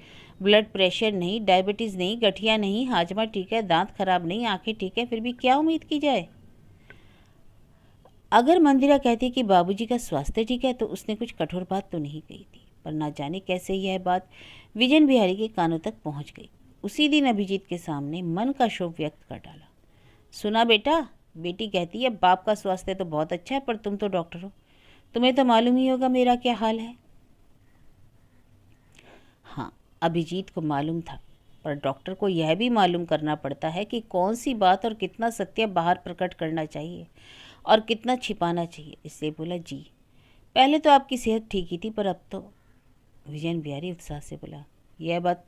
ब्लड प्रेशर नहीं, डायबिटीज़ नहीं, गठिया नहीं, हाजमा ठीक है, दांत खराब नहीं, आंखें ठीक है, फिर भी क्या उम्मीद की जाए। अगर मंदिरा कहती कि बाबूजी का स्वास्थ्य ठीक है तो उसने कुछ कठोर बात तो नहीं कही थी, पर ना जाने कैसे यह बात विजन बिहारी के कानों तक पहुंच गई। उसी दिन अभिजीत के सामने मन का शोक व्यक्त कर डाला। सुना बेटा, बेटी कहती है बाप का स्वास्थ्य तो बहुत अच्छा है, पर तुम तो डॉक्टर हो, तुम्हें तो मालूम ही होगा मेरा क्या हाल है। हाँ, अभिजीत को मालूम था, पर डॉक्टर को यह भी मालूम करना पड़ता है कि कौन सी बात और कितना सत्य बाहर प्रकट करना चाहिए और कितना छिपाना चाहिए। इसलिए बोला, जी पहले तो आपकी सेहत ठीक ही थी, पर अब तो। विजयन बिहारी उत्साह से बोला, यह बात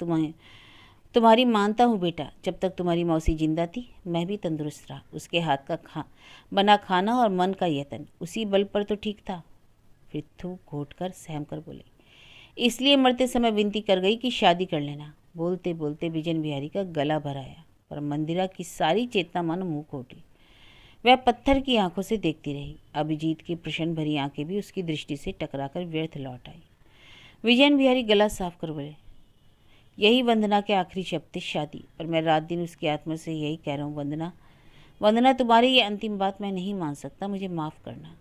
तुम्हारी मानता हूँ बेटा। जब तक तुम्हारी मौसी जिंदा थी मैं भी तंदुरुस्त रहा। उसके हाथ का बना खाना और मन का यतन, उसी बल पर तो ठीक था। फिर थूक घोट कर सहम कर बोले, इसलिए मरते समय विनती कर गई कि शादी कर लेना। बोलते बोलते विजयन बिहारी का गला भर आया, पर मंदिरा की सारी चेतना मानो मुँह को उठी। वह पत्थर की आंखों से देखती रही। अभिजीत की प्रश्न भरी आंखें भी उसकी दृष्टि से टकराकर व्यर्थ लौट आई। विजयन बिहारी गला साफ कर बोले, यही वंदना के आखिरी शब्द थे, शादी। पर मैं रात दिन उसकी आत्मा से यही कह रहा हूँ, वंदना, वंदना तुम्हारी ये अंतिम बात मैं नहीं मान सकता, मुझे माफ़ करना।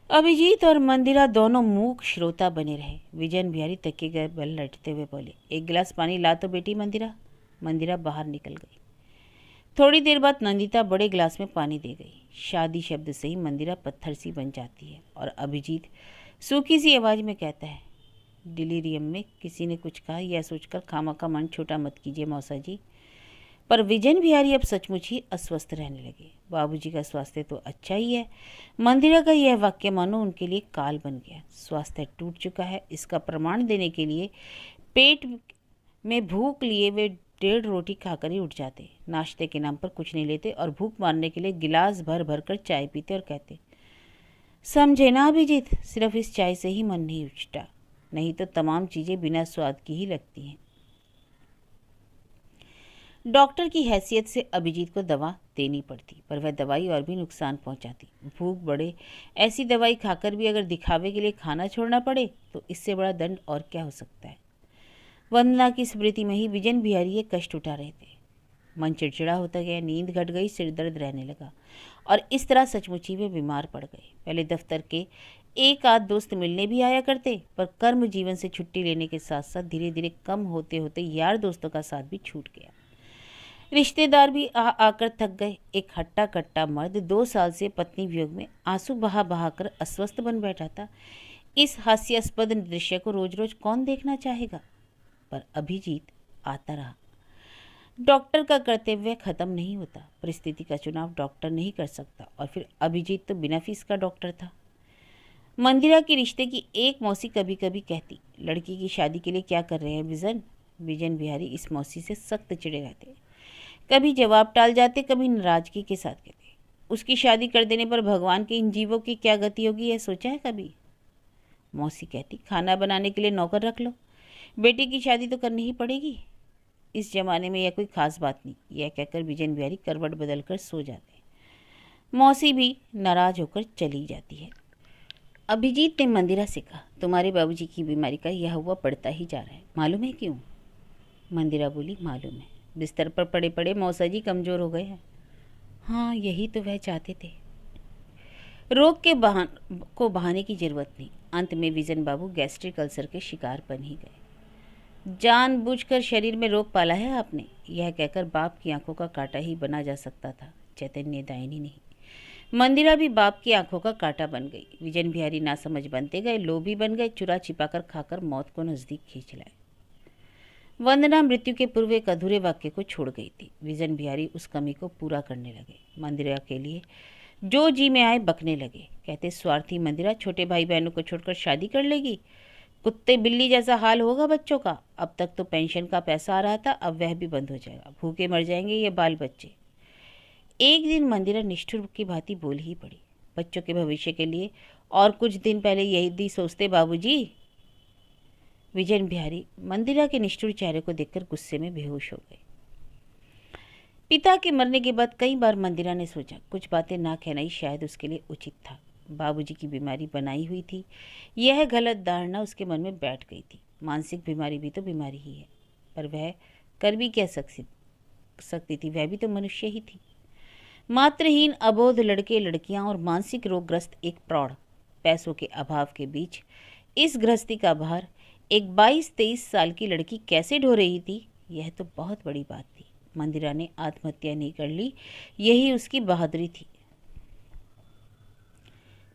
अभिजीत और मंदिरा दोनों मूक श्रोता बने रहे। विजयन बिहारी तकिए गए बल लटते हुए बोले, एक गिलास पानी ला तो बेटी मंदिरा। मंदिरा बाहर निकल गई। थोड़ी देर बाद नंदिता बड़े गिलास में पानी दे गई। शादी शब्द से ही मंदिरा पत्थर सी बन जाती है और अभिजीत सूखी सी आवाज़ में कहता है, डिलीरियम में किसी ने कुछ कहा, यह सोचकर खामखा मन छोटा मत कीजिए मौसा जी। पर विजयन बिहारी अब सचमुच ही अस्वस्थ रहने लगे। बाबूजी का स्वास्थ्य तो अच्छा ही है। मंदिरा का यह वाक्य मानो उनके लिए काल बन गया। स्वास्थ्य टूट चुका है, इसका प्रमाण देने के लिए पेट में भूख लिए वे 1.5 रोटी खाकर ही उठ जाते। नाश्ते के नाम पर कुछ नहीं लेते और भूख मारने के लिए गिलास भर भर कर चाय पीते और कहते, समझे ना अभिजीत, सिर्फ इस चाय से ही मन नहीं उछटा, नहीं तो तमाम चीज़ें बिना स्वाद की ही लगती हैं। डॉक्टर की हैसियत से अभिजीत को दवा देनी पड़ती, पर वह दवाई और भी नुकसान पहुंचाती। भूख बढ़े, ऐसी दवाई खाकर भी अगर दिखावे के लिए खाना छोड़ना पड़े तो इससे बड़ा दंड और क्या हो सकता है। वंदना की स्मृति में ही विजयन बिहारी ये कष्ट उठा रहे थे। मन चिड़चिड़ा होता गया, नींद घट गई, सिर दर्द रहने लगा और इस तरह सचमुच ही वे बीमार पड़ गए। पहले दफ्तर के एक आध दोस्त मिलने भी आया करते, पर कर्म जीवन से छुट्टी लेने के साथ साथ धीरे धीरे कम होते होते यार दोस्तों का साथ भी छूट गया। रिश्तेदार भी आकर थक गए। एक हट्टा कट्टा मर्द 2 साल से पत्नी वियोग में आंसू बहा बहा कर अस्वस्थ बन बैठा था। इस हास्यास्पद दृश्य को रोज रोज कौन देखना चाहेगा। पर अभिजीत आता रहा। डॉक्टर का कर्तव्य खत्म नहीं होता। परिस्थिति का चुनाव डॉक्टर नहीं कर सकता, और फिर अभिजीत तो बिना फीस का डॉक्टर था। मंदिरा के रिश्ते की एक मौसी कभी कभी कहती, लड़की की शादी के लिए क्या कर रहे हैं विजन। विजन बिहारी इस मौसी से सख्त चिड़े रहते। कभी जवाब टाल जाते, कभी नाराजगी के साथ कहते, उसकी शादी कर देने पर भगवान के इन जीवों की क्या गति होगी, यह सोचा है कभी। मौसी कहती, खाना बनाने के लिए नौकर रख लो, बेटी की शादी तो करनी ही पड़ेगी। इस जमाने में यह कोई खास बात नहीं। यह कहकर विजयन बिहारी करवट बदल कर सो जाते। मौसी भी नाराज होकर चली जाती है। अभिजीत ने मंदिरा से कहा, तुम्हारे बाबूजी की बीमारी का यह हुआ पड़ता ही जा रहा है, मालूम है क्यों। मंदिरा बोली, मालूम है, बिस्तर पर पड़े पड़े मौसा जी कमज़ोर हो गए हैं। हाँ, यही तो वह चाहते थे। रोग के बहाने की जरूरत नहीं। अंत में विजन बाबू गैस्ट्रिक अल्सर के शिकार बन ही गए। जानबूझकर शरीर में रोग पाला है आपने, यह कहकर बाप की आंखों का कांटा ही बना जा सकता था, चैतन्य दायनी नहीं। मंदिरा भी बाप की आंखों का कांटा बन गई। विजन बिहारी नासमझ बनते गए, लोभी बन गए, चुरा छिपाकर खाकर मौत को नज़दीक खींच लाए। वंदना मृत्यु के पूर्व एक अधूरे वाक्य को छोड़ गई थी। विजन बिहारी उस कमी को पूरा करने लगे। मंदिरा के लिए जो जी में आए बकने लगे। कहते, स्वार्थी मंदिरा छोटे भाई बहनों को छोड़कर शादी कर लेगी, कुत्ते बिल्ली जैसा हाल होगा बच्चों का। अब तक तो पेंशन का पैसा आ रहा था, अब वह भी बंद हो जाएगा, भूखे मर जाएंगे ये बाल बच्चे। एक दिन मंदिरा निष्ठुर की भांति बोल ही पड़ी, बच्चों के भविष्य के लिए और कुछ दिन पहले यही सोचते बाबूजी। विजय बिहारी मंदिरा के निष्ठुर चेहरे को देखकर गुस्से में बेहोश हो गए। पिता के मरने के बाद कई बार मंदिरा ने सोचा कुछ बातें ना कहना ही शायद उसके लिए उचित था। बाबूजी की बीमारी बनाई हुई थी, यह गलत धारणा उसके मन में बैठ गई थी। मानसिक बीमारी भी तो बीमारी ही है, पर वह कर भी क्या सकती थी, वह भी तो मनुष्य ही थी। मात्रहीन अबोध लड़के लड़कियां और मानसिक रोगग्रस्त एक प्रौढ़, पैसों के अभाव के बीच इस गृहस्थी का भार एक 22-23 साल की लड़की कैसे ढो रही थी, यह तो बहुत बड़ी बात थी। मंदिरा ने आत्महत्या नहीं कर ली, यही उसकी बहादुरी थी।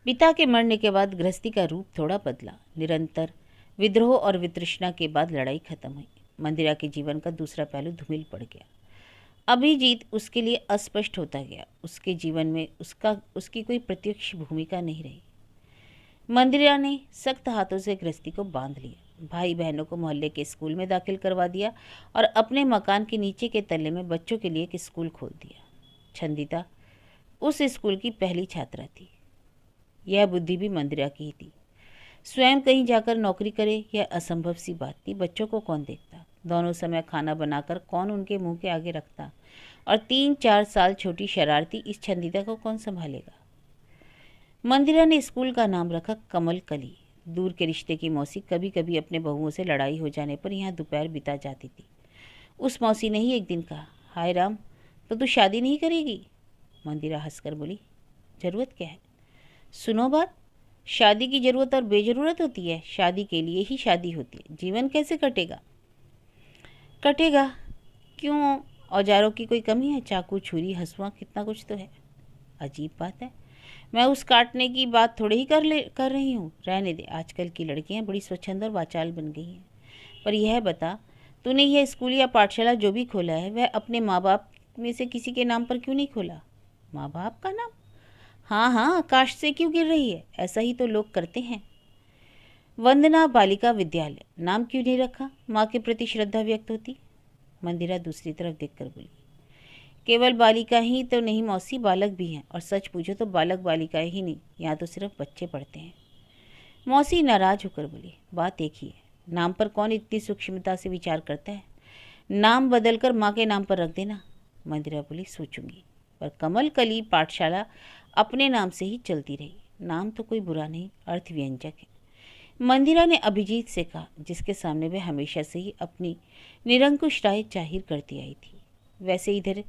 पिता के मरने के बाद गृहस्थी का रूप थोड़ा बदला। निरंतर विद्रोह और वितृष्णा के बाद लड़ाई खत्म हुई। मंदिरा के जीवन का दूसरा पहलू धूमिल पड़ गया। अभिजीत उसके लिए अस्पष्ट होता गया। उसके जीवन में उसकी कोई प्रत्यक्ष भूमिका नहीं रही। मंदिरा ने सख्त हाथों से गृहस्थी को बांध लिया। भाई बहनों को मोहल्ले के स्कूल में दाखिल करवा दिया और अपने मकान के नीचे के तल्ले में बच्चों के लिए एक स्कूल खोल दिया। छंदिता उस स्कूल की पहली छात्रा थी। यह बुद्धि भी मंदिरा की ही थी। स्वयं कहीं जाकर नौकरी करे यह असंभव सी बात थी। बच्चों को कौन देखता, दोनों समय खाना बनाकर कौन उनके मुंह के आगे रखता, और 3-4 साल छोटी शरारती इस छंदिता को कौन संभालेगा। मंदिरा ने स्कूल का नाम रखा कमल कली। दूर के रिश्ते की मौसी कभी कभी अपने बहुओं से लड़ाई हो जाने पर यहाँ दोपहर बिता जाती थी। उस मौसी ने ही एक दिन कहा, हाय राम, तो तू शादी नहीं करेगी? मंदिरा हंसकर बोली, जरूरत क्या है? सुनो बात, शादी की जरूरत और बेजरूरत होती है। शादी के लिए ही शादी होती है। जीवन कैसे कटेगा? क्यों? औजारों की कोई कमी है? चाकू, छुरी, हंसुआ, कितना कुछ तो है। अजीब बात है, मैं उस काटने की बात थोड़े ही कर रही हूँ। रहने दे, आजकल की लड़कियाँ बड़ी स्वच्छंद और वाचाल बन गई हैं। पर यह बता, तूने यह स्कूल या पाठशाला जो भी खोला है वह अपने माँ बाप में से किसी के नाम पर क्यों नहीं खोला? माँ बाप का नाम? हाँ, आकाश से क्यों गिर रही है? ऐसा ही तो लोग करते हैं। वंदना बालिका विद्यालय नाम क्यों नहीं रखा? माँ के प्रति श्रद्धा व्यक्त होती। मंदिरा दूसरी तरफ देखकर बोली, केवल बालिका ही तो नहीं मौसी, बालक भी हैं। और सच पूछो तो बालक बालिकाएं ही नहीं, यहाँ तो सिर्फ बच्चे पढ़ते हैं। मौसी नाराज होकर बोली, बात एक ही है, नाम पर कौन इतनी सूक्ष्मता से विचार करता है? नाम बदलकर माँ के नाम पर रख देना। मंदिरा बोली, सोचूंगी। पर कमल कली पाठशाला अपने नाम से ही चलती रही। नाम तो कोई बुरा नहीं, अर्थ व्यंजक है। मंदिरा ने अभिजीत से कहा, जिसके सामने वह हमेशा से ही अपनी निरंकुश राय जाहिर करती आई थी। वैसे इधर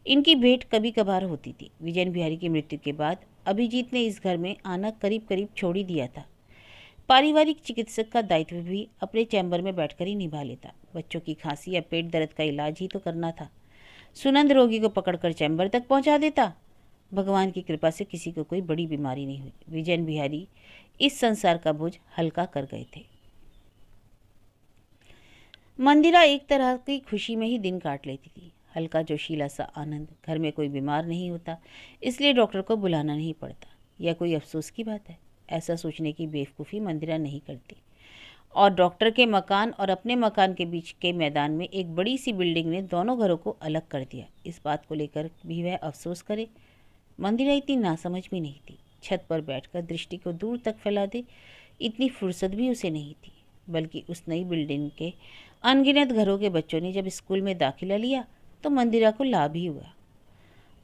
इनकी भेंट कभी कभार होती थी। विजय बिहारी की मृत्यु के बाद अभिजीत ने इस घर में आना करीब करीब छोड़ ही दिया था। पारिवारिक चिकित्सक का दायित्व भी अपने चैम्बर में बैठकर ही निभा लेता। बच्चों की खांसी या पेट दर्द का इलाज ही तो करना था। सुनंद रोगी को पकड़कर चैम्बर तक पहुंचा देता। भगवान की कृपा से किसी को कोई बड़ी बीमारी नहीं हुई। विजय बिहारी इस संसार का बोझ हल्का कर गए थे। मंदिरा एक तरह की खुशी में ही दिन काट लेती थी। हल्का जोशीला सा आनंद। घर में कोई बीमार नहीं होता, इसलिए डॉक्टर को बुलाना नहीं पड़ता। यह कोई अफसोस की बात है? ऐसा सोचने की बेवकूफ़ी मंदिरा नहीं करती। और डॉक्टर के मकान और अपने मकान के बीच के मैदान में एक बड़ी सी बिल्डिंग ने दोनों घरों को अलग कर दिया। इस बात को लेकर भी वह अफसोस करे? मंदिरा इतनी नासमझ भी नहीं थी। छत पर बैठकर दृष्टि को दूर तक फैला दे, इतनी फुर्सत भी उसे नहीं थी। बल्कि उस नई बिल्डिंग के अनगिनत घरों के बच्चों ने जब स्कूल में दाखिला लिया तो मंदिरा को लाभ ही हुआ।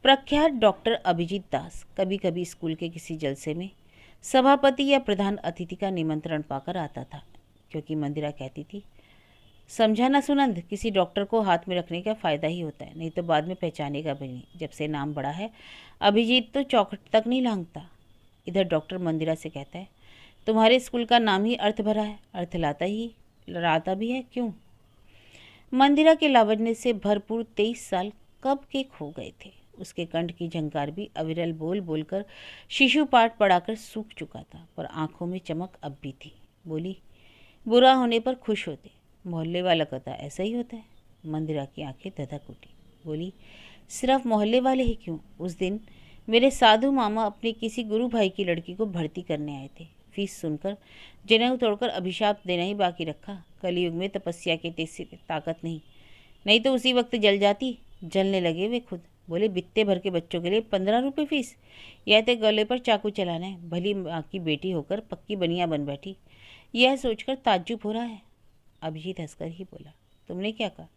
प्रख्यात डॉक्टर अभिजीत दास कभी कभी स्कूल के किसी जलसे में सभापति या प्रधान अतिथि का निमंत्रण पाकर आता था, क्योंकि मंदिरा कहती थी, समझा ना सुनंद, किसी डॉक्टर को हाथ में रखने का फ़ायदा ही होता है, नहीं तो बाद में पहचानेगा भी नहीं। जब से नाम बड़ा है, अभिजीत तो चौखट तक नहीं लांघता। इधर डॉक्टर मंदिरा से कहता है, तुम्हारे स्कूल का नाम ही अर्थ भरा है, अर्थ लाता भी है, क्यों? मंदिरा के लावण्य से भरपूर 23 साल कब के खो गए थे। उसके कंठ की झंकार भी अविरल बोल बोलकर शिशु पाठ पढ़ाकर सूख चुका था, पर आंखों में चमक अब भी थी। बोली, बुरा होने पर खुश होते, मोहल्ले वाला कहता ऐसा ही होता है। मंदिरा की आंखें धधक उठी। बोली, सिर्फ मोहल्ले वाले ही क्यों? उस दिन मेरे साधु मामा अपने किसी गुरु भाई की लड़की को भर्ती करने आए थे। फीस सुनकर जनेऊ तोड़कर अभिशाप देना ही बाकी रखा। कलयुग में तपस्या की ताकत नहीं तो उसी वक्त जल जाती। जलने लगे वे खुद। बोले, बित्ते भर के बच्चों के लिए 15 रुपये फीस? यह तो गले पर चाकू चलाना है। भली माँ की बेटी होकर पक्की बनिया बन बैठी। यह सोचकर ताज्जुब हो रहा है। अभिजीत हंसकर ही बोला, तुमने क्या कहा?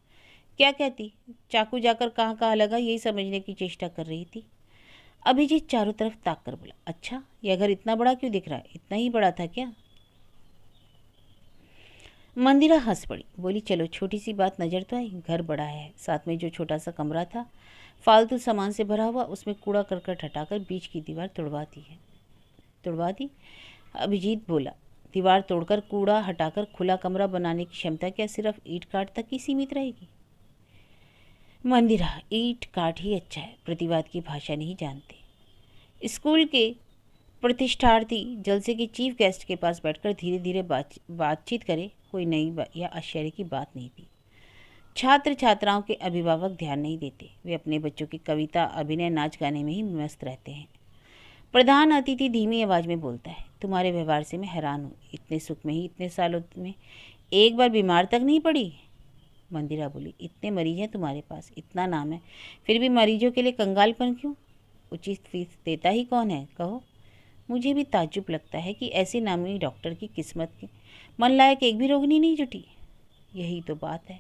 क्या कहती? चाकू जाकर कहाँ कहाँ लगा यही समझने की चेष्टा कर रही थी। अभिजीत चारों तरफ ताक कर बोला, अच्छा, यह घर इतना बड़ा क्यों दिख रहा है? इतना ही बड़ा था क्या? मंदिरा हंस पड़ी, बोली, चलो छोटी सी बात नज़र तो आई, घर बड़ा है, साथ में जो छोटा सा कमरा था फालतू सामान से भरा हुआ, उसमें कूड़ा करकट हटाकर बीच की दीवार तुड़वा दी। अभिजीत बोला, दीवार तोड़कर कूड़ा हटाकर खुला कमरा बनाने की क्षमता क्या सिर्फ ईंट काट तक ही सीमित रहेगी? मंदिरा, ईंट काट ही अच्छा है, प्रतिवाद की भाषा नहीं जानते। स्कूल के प्रतिष्ठार्थी जलसे के चीफ गेस्ट के पास बैठकर धीरे धीरे बातचीत करे, कोई नई या आश्चर्य की बात नहीं थी। छात्र छात्राओं के अभिभावक ध्यान नहीं देते, वे अपने बच्चों की कविता, अभिनय, नाच गाने में ही मस्त रहते हैं। प्रधान अतिथि धीमी आवाज में बोलता है, तुम्हारे व्यवहार से मैं हैरान हूँ, इतने सुख में ही इतने सालों में एक बार बीमार तक नहीं पड़ी। मंदिरा बोली, इतने मरीज हैं तुम्हारे पास, इतना नाम है, फिर भी मरीजों के लिए कंगालपन क्यों? उचित फीस देता ही कौन है, कहो? मुझे भी ताज्जुब लगता है कि ऐसे नामी डॉक्टर की किस्मत की मन लायक एक भी रोगिणी नहीं जुटी। यही तो बात है।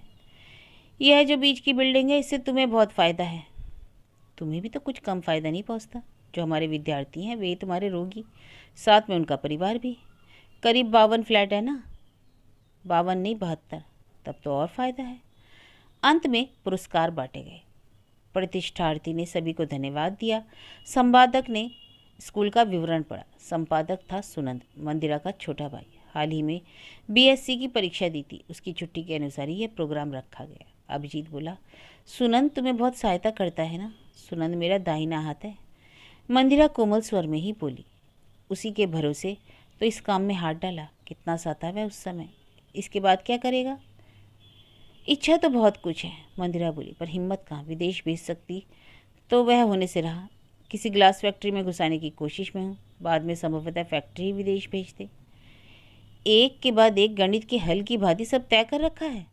यह जो बीच की बिल्डिंग है, इससे तुम्हें बहुत फ़ायदा है। तुम्हें भी तो कुछ कम फ़ायदा नहीं पहुंचता। जो हमारे विद्यार्थी हैं वे तुम्हारे रोगी, साथ में उनका परिवार भी। करीब 52 फ्लैट है ना? 52 नहीं 72, तब तो और फ़ायदा है। अंत में पुरस्कार बांटे गए। प्रतिष्ठार्थी ने सभी को धन्यवाद दिया। संपादक ने स्कूल का विवरण पढ़ा। संपादक था सुनंद, मंदिरा का छोटा भाई। हाल ही में बीएससी की परीक्षा दी थी, उसकी छुट्टी के अनुसार ही यह प्रोग्राम रखा गया। अभिजीत बोला, सुनंद तुम्हें बहुत सहायता करता है ना? सुनंद मेरा दाहिना हाथ है। मंदिरा कोमल स्वर में ही बोली, उसी के भरोसे तो इस काम में हाथ डाला। कितना साता वह उस समय, इसके बाद क्या करेगा? इच्छा तो बहुत कुछ है, मंदिरा बोली, पर हिम्मत कहाँ। विदेश भेज सकती तो वह होने से रहा। किसी ग्लास फैक्ट्री में घुसाने की कोशिश में हूँ, बाद में संभवतः फैक्ट्री ही विदेश भेज दे। एक के बाद एक गणित के हल की भांति सब तय कर रखा है,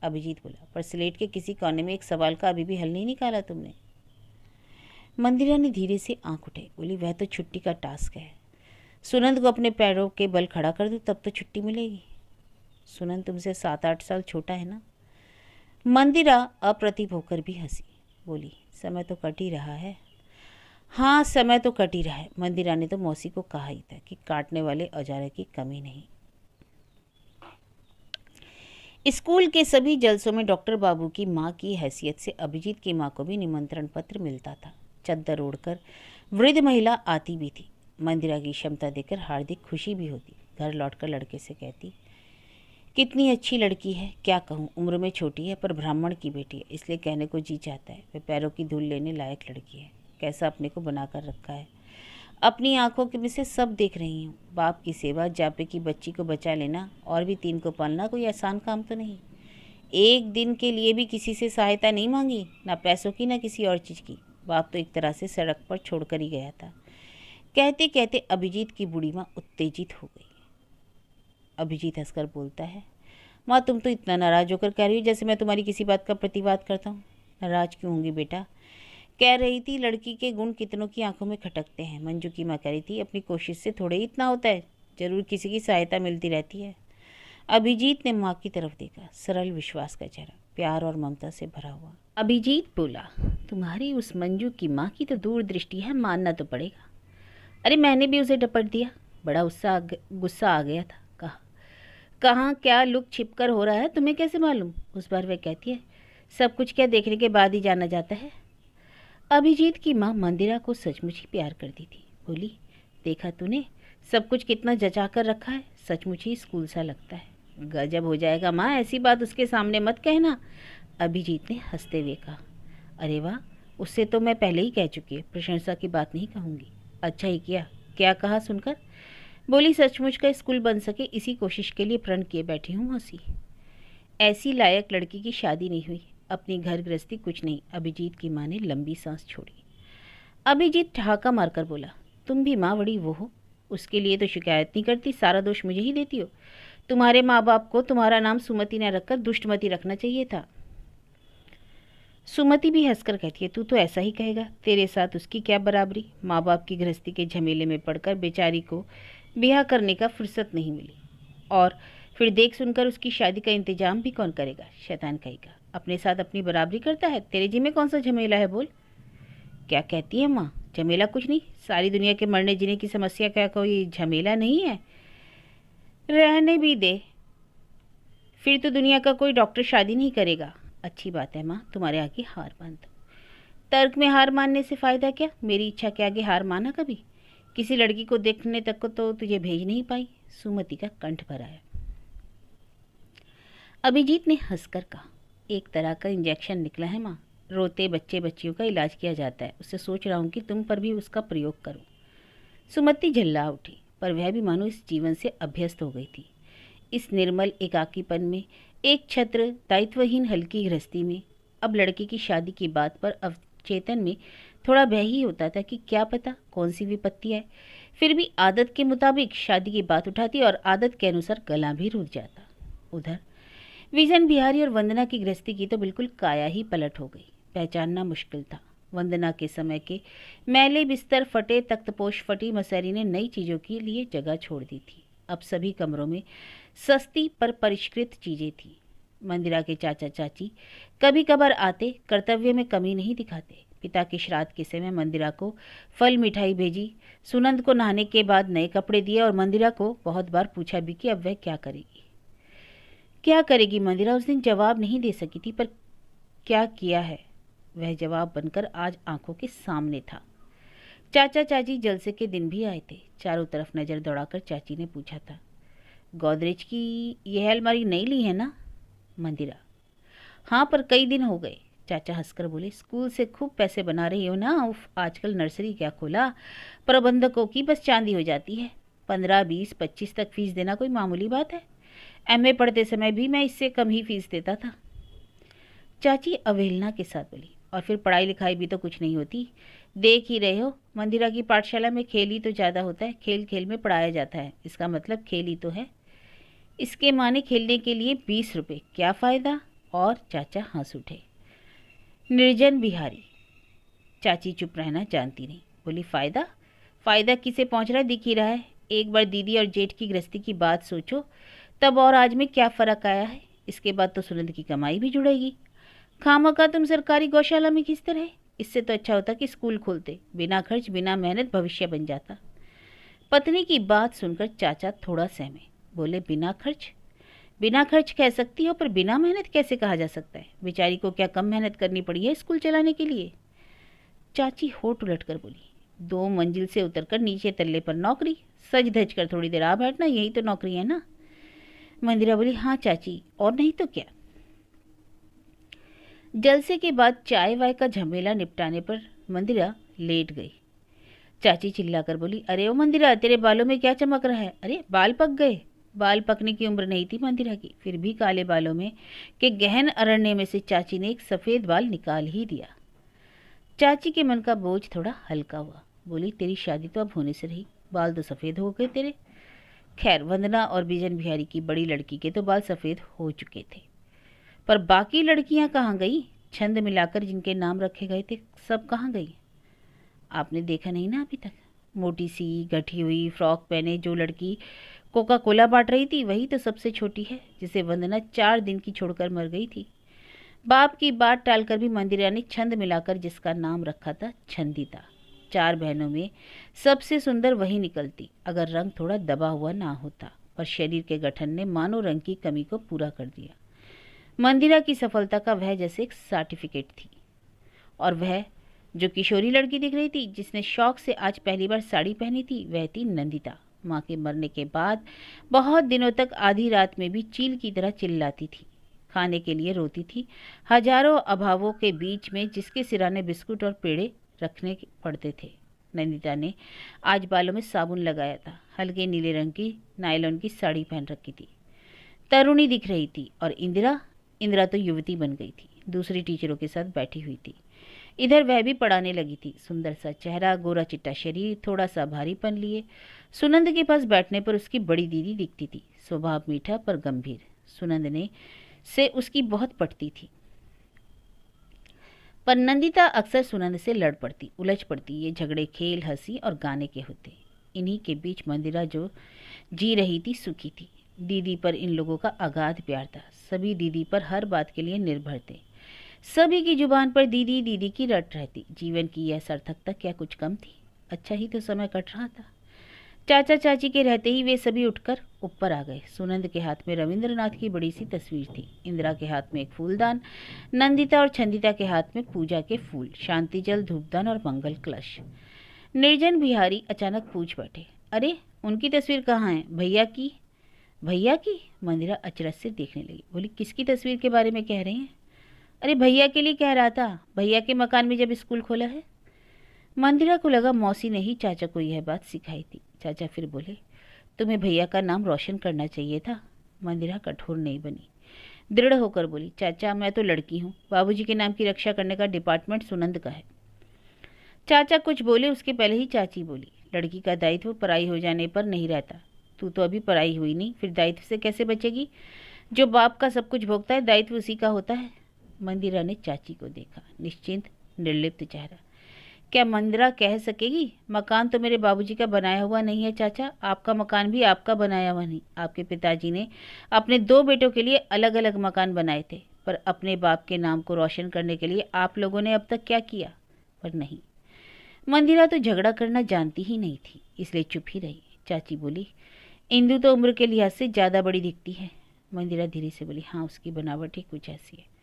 अभिजीत बोला, पर स्लेट के किसी कोने में एक सवाल का अभी भी हल नहीं निकाला तुमने। मंदिरा ने धीरे से आंख उठाई, बोली, वह तो छुट्टी का टास्क है। सुनंद को अपने पैरों के बल खड़ा कर दो, तब तो छुट्टी मिलेगी। सुनंद तुमसे 7-8 साल छोटा है ना? मंदिरा अप्रतिभ होकर भी हंसी, बोली, समय तो कट ही रहा है। हाँ, समय तो कट ही रहा है। मंदिरा ने तो मौसी को कहा ही था कि काटने वाले औजारों की कमी नहीं। स्कूल के सभी जलसों में डॉक्टर बाबू की माँ की हैसियत से अभिजीत की माँ को भी निमंत्रण पत्र मिलता था। चद्दर ओढ़कर वृद्ध महिला आती भी थी। मंदिरा की क्षमता देखकर हार्दिक खुशी भी होती। घर लौटकर लड़के से कहती, कितनी अच्छी लड़की है, क्या कहूँ, उम्र में छोटी है पर ब्राह्मण की बेटी है, इसलिए कहने को जी चाहता है। वह पैरों की धूल लेने लायक लड़की है। कैसा अपने को बनाकर रखा है। अपनी आंखों के में से सब देख रही हूँ। बाप की सेवा, जापे की बच्ची को बचा लेना और भी 3 को पालना कोई आसान काम तो नहीं। एक दिन के लिए भी किसी से सहायता नहीं मांगी, ना पैसों की ना किसी और चीज़ की। बाप तो एक तरह से सड़क पर छोड़कर ही गया था। कहते कहते अभिजीत की बूढ़ी माँ उत्तेजित हो गई। अभिजीत हंसकर बोलता है, माँ तुम तो इतना नाराज़ होकर कह रही हो जैसे मैं तुम्हारी किसी बात का प्रतिवाद करता हूँ। नाराज़ क्यों होंगी बेटा? कह रही थी लड़की के गुण कितनों की आंखों में खटकते हैं। मंजू की माँ कह रही थी अपनी कोशिश से थोड़े ही इतना होता है, जरूर किसी की सहायता मिलती रहती है। अभिजीत ने माँ की तरफ देखा, सरल विश्वास का चेहरा, प्यार और ममता से भरा हुआ। अभिजीत बोला, तुम्हारी उस मंजू की माँ की तो दूरदृष्टि है, मानना तो पड़ेगा। अरे मैंने भी उसे डपट दिया, बड़ा गुस्सा आ गया था। कहाँ क्या लुक छिप कर हो रहा है तुम्हें कैसे मालूम? उस बार वह कहती है सब कुछ क्या देखने के बाद ही जाना जाता है। अभिजीत की माँ मंदिरा को सचमुच ही प्यार करती थी। बोली, देखा तूने सब कुछ कितना जचा कर रखा है, सचमुच ही स्कूल सा लगता है। गजब हो जाएगा माँ, ऐसी बात उसके सामने मत कहना, अभिजीत ने हंसते हुए कहा। अरे वाह, उससे तो मैं पहले ही कह चुकी है, प्रशंसा की बात नहीं कहूँगी। अच्छा ही किया। क्या कहा सुनकर? बोली, सचमुच का स्कूल बन सके इसी कोशिश के लिए प्रण किए बैठी हूँ मौसी। ऐसी लायक लड़की की शादी नहीं हुई, अपनी घर गृहस्थी कुछ नहीं। अभिजीत की माँ ने लंबी सांस छोड़ी। अभिजीत ठहाका मारकर बोला, तुम भी माँ बड़ी वो हो, उसके लिए तो शिकायत नहीं करती, सारा दोष मुझे ही देती हो। तुम्हारे माँ बाप को तुम्हारा नाम सुमति न रखकर दुष्टमती रखना चाहिए था। सुमति भी हंसकर कहती है, तू तो ऐसा ही कहेगा, तेरे साथ उसकी क्या बराबरी। माँ बाप की गृहस्थी के झमेले में पड़कर बेचारी को ब्याह करने का फुर्सत नहीं मिली और फिर देख सुनकर उसकी शादी का इंतजाम भी कौन करेगा? शैतान कहेगा। अपने साथ अपनी बराबरी करता है, तेरे जी में कौन सा झमेला है बोल? क्या कहती है माँ? झमेला कुछ नहीं, सारी दुनिया के मरने जीने की समस्या क्या कोई झमेला नहीं है? रहने भी दे, फिर तो दुनिया का कोई डॉक्टर शादी नहीं करेगा। अच्छी बात है माँ, तुम्हारे आगे हार मान दो। तर्क में हार मानने से फ़ायदा क्या? मेरी इच्छा के आगे हार माना कभी? किसी लड़की को देखने तक को तो तुझे भेज नहीं पाई। सुमति का कंठ भरा है। अभिजीत ने हंसकर कहा, एक तरह का इंजेक्शन निकला है माँ, रोते बच्चे बच्चियों का इलाज किया जाता है, उससे सोच रहा हूँ कि तुम पर भी उसका प्रयोग करूँ। सुमति झल्ला उठी, पर वह भी मानो इस जीवन से अभ्यस्त हो गई थी। इस निर्मल एकाकीपन में, एक छत्र दायित्वहीन हल्की गृहस्थी में, अब लड़के की शादी की बात पर अवचेतन में थोड़ा भय ही होता था कि क्या पता कौन सी विपत्ति है। फिर भी आदत के मुताबिक शादी की बात उठाती और आदत के अनुसार गला भी रुक जाता। उधर विजन बिहारी और वंदना की गृहस्थी की तो बिल्कुल काया ही पलट हो गई। पहचानना मुश्किल था। वंदना के समय के मैले बिस्तर, फटे तख्तपोश, फटी मसैरी ने नई चीज़ों के लिए जगह छोड़ दी थी। अब सभी कमरों में सस्ती पर परिष्कृत चीज़ें थीं। मंदिरा के चाचा चाची कभी कभार आते, कर्तव्य में कमी नहीं दिखाते। पिता के श्राद्ध के समय मंदिरा को फल मिठाई भेजी, सुनंद को नहाने के बाद नए कपड़े दिए और मंदिरा को बहुत बार पूछा भी कि अब वह क्या करेगी। क्या करेगी मंदिरा उस दिन जवाब नहीं दे सकी थी, पर क्या किया है वह जवाब बनकर आज आंखों के सामने था। चाचा चाची जलसे के दिन भी आए थे। चारों तरफ नज़र दौड़ाकर चाची ने पूछा था, गोदरेज की यह अलमारी नई ली है ना? मंदिरा, हाँ, पर कई दिन हो गए। चाचा हंसकर बोले, स्कूल से खूब पैसे बना रही हो ना? उफ, आजकल नर्सरी क्या खोला, प्रबंधकों की बस चांदी हो जाती है। 15, 20, 25 तक फीस देना कोई मामूली बात है? एमए पढ़ते समय भी मैं इससे कम ही फीस देता था। चाची अवहेलना के साथ बोली, और फिर पढ़ाई लिखाई भी तो कुछ नहीं होती। देख ही रहे हो, मंदिरा की पाठशाला में खेल ही तो ज़्यादा होता है। खेल खेल में पढ़ाया जाता है, इसका मतलब खेल ही तो है। इसके माने खेलने के लिए 20 रुपये, क्या फ़ायदा? और चाचा हंस उठे। निर्जन बिहारी। चाची चुप रहना जानती नहीं, बोली, फ़ायदा? फ़ायदा किसे पहुंच रहा है दिख ही रहा है। एक बार दीदी और जेठ की गृहस्थी की बात सोचो, तब और आज में क्या फ़र्क आया है। इसके बाद तो सुनंद की कमाई भी जुड़ेगी। खामखा तुम सरकारी गौशाला में खींचते रहे, इससे तो अच्छा होता कि स्कूल खोलते। बिना खर्च बिना मेहनत भविष्य बन जाता। पत्नी की बात सुनकर चाचा थोड़ा सहमे, बोले, बिना खर्च? बिना खर्च कह सकती हो, पर बिना मेहनत कैसे कहा जा सकता है? बेचारी को क्या कम मेहनत करनी पड़ी है स्कूल चलाने के लिए? चाची होठ उलट कर बोली, 2 मंजिल से उतरकर नीचे तल्ले पर नौकरी, सज धज कर थोड़ी देर आ बैठना, यही तो नौकरी है ना? मंदिरा बोली, हाँ चाची, और नहीं तो क्या। जलसे के बाद चाय वाय का झमेला निपटाने पर मंदिरा लेट गई। चाची चिल्लाकर बोली, अरे ओ मंदिरा, तेरे बालों में क्या चमक रहा है? अरे बाल पक गए। बाल पकने की उम्र नहीं थी मंदिरा की, फिर भी काले बालों में के गहन अरण्य में से चाची ने एक सफ़ेद बाल निकाल ही दिया। चाची के मन का बोझ थोड़ा हल्का हुआ। बोली, तेरी शादी तो अब होने से रही, बाल तो सफ़ेद हो गए तेरे। खैर, वंदना और बिजन बिहारी की बड़ी लड़की के तो बाल सफ़ेद हो चुके थे, पर बाकी लड़कियां कहाँ गई? छंद मिलाकर जिनके नाम रखे गए थे, सब कहाँ गई? आपने देखा नहीं ना अभी तक? मोटी सी गठी हुई फ्रॉक पहने जो लड़की कोका कोला बांट रही थी, वही तो सबसे छोटी है, जिसे वंदना 4 दिन की छोड़कर मर गई थी। बाप की बात टालकर भी मंदिरा ने छंद मिलाकर जिसका नाम रखा था, छंदिता। 4 बहनों में सबसे सुंदर वही निकलती, अगर रंग थोड़ा दबा हुआ ना होता, पर शरीर के गठन ने मानव रंग की कमी को पूरा कर दिया। मंदिरा की सफलता का वह जैसे एक सर्टिफिकेट थी। और वह जो किशोरी लड़की दिख रही थी, जिसने शौक से आज पहली बार साड़ी पहनी थी, वह थी नंदिता। माँ के मरने के बाद बहुत दिनों तक आधी रात में भी चील की तरह चिल्लाती थी, खाने के लिए रोती थी। हजारों अभावों के बीच में जिसके सिराने बिस्कुट और पेड़े रखने पड़ते थे, नंदिता ने आज बालों में साबुन लगाया था, हल्के नीले रंग की नायलॉन की साड़ी पहन रखी थी, तरुणी दिख रही थी। और इंदिरा तो युवती बन गई थी, दूसरी टीचरों के साथ बैठी हुई थी। इधर वह भी पढ़ाने लगी थी, सुंदर सा चेहरा, गोरा चिट्टा शरीर, थोड़ा सा भारीपन लिए। सुनंद के पास बैठने पर उसकी बड़ी दीदी दिखती थी, स्वभाव मीठा पर गंभीर। सुनंद ने से उसकी बहुत पटती थी, पर नंदिता अक्सर सुनंद से लड़ पड़ती, उलझ पड़ती। ये झगड़े खेल, हंसी और गाने के होते। इन्हीं के बीच मंदिरा जो जी रही थी, सुखी थी। दीदी पर इन लोगों का अगाध प्यार था। सभी दीदी पर हर बात के लिए निर्भर थे। सभी की जुबान पर दीदी दीदी की रट रहती। जीवन की यह सार्थकता क्या कुछ कम थी? अच्छा ही तो समय कट रहा था। चाचा चाची के रहते ही वे सभी उठकर ऊपर आ गए। सुनंद के हाथ में रविंद्रनाथ की बड़ी सी तस्वीर थी, इंदिरा के हाथ में एक फूलदान, नंदिता और छंदिता के हाथ में पूजा के फूल, शांति जल, धूपदान और मंगल कलश। निर्जन बिहारी अचानक पूछ बैठे, अरे उनकी तस्वीर कहाँ है? भैया की? भैया की? मंदिरा अचरज से देखने लगी। बोली, किसकी तस्वीर के बारे में कह रहे हैं? अरे भैया के लिए कह रहा था, भैया के मकान में जब स्कूल खोला है। मंदिरा को लगा मौसी ने ही चाचा को यह बात सिखाई थी। चाचा फिर बोले, तुम्हें भैया का नाम रोशन करना चाहिए था। मंदिरा कठोर नहीं बनी, दृढ़ होकर बोली, चाचा मैं तो लड़की हूँ, बाबूजी के नाम की रक्षा करने का डिपार्टमेंट सुनंद का है। चाचा कुछ बोले उसके पहले ही चाची बोली, लड़की का दायित्व पराई हो जाने पर नहीं रहता। तू तो अभी पराई हुई नहीं, फिर दायित्व से कैसे बचेगी? जो बाप का सब कुछ भोगता है दायित्व उसी का होता है। मंदिरा ने चाची को देखा, निश्चिंत निर्लिप्त चेहरा। क्या मंदिरा कह सकेगी, मकान तो मेरे बाबूजी का बनाया हुआ नहीं है चाचा, आपका मकान भी आपका बनाया हुआ नहीं। आपके पिताजी ने अपने 2 बेटों के लिए अलग अलग मकान बनाए थे, पर अपने बाप के नाम को रोशन करने के लिए आप लोगों ने अब तक क्या किया? पर नहीं, मंदिरा तो झगड़ा करना जानती ही नहीं थी, इसलिए चुप ही रही। चाची बोली, इंदु तो उम्र के लिहाज से ज़्यादा बड़ी दिखती है। मंदिरा धीरे से बोली, हाँ उसकी बनावट ही कुछ ऐसी है।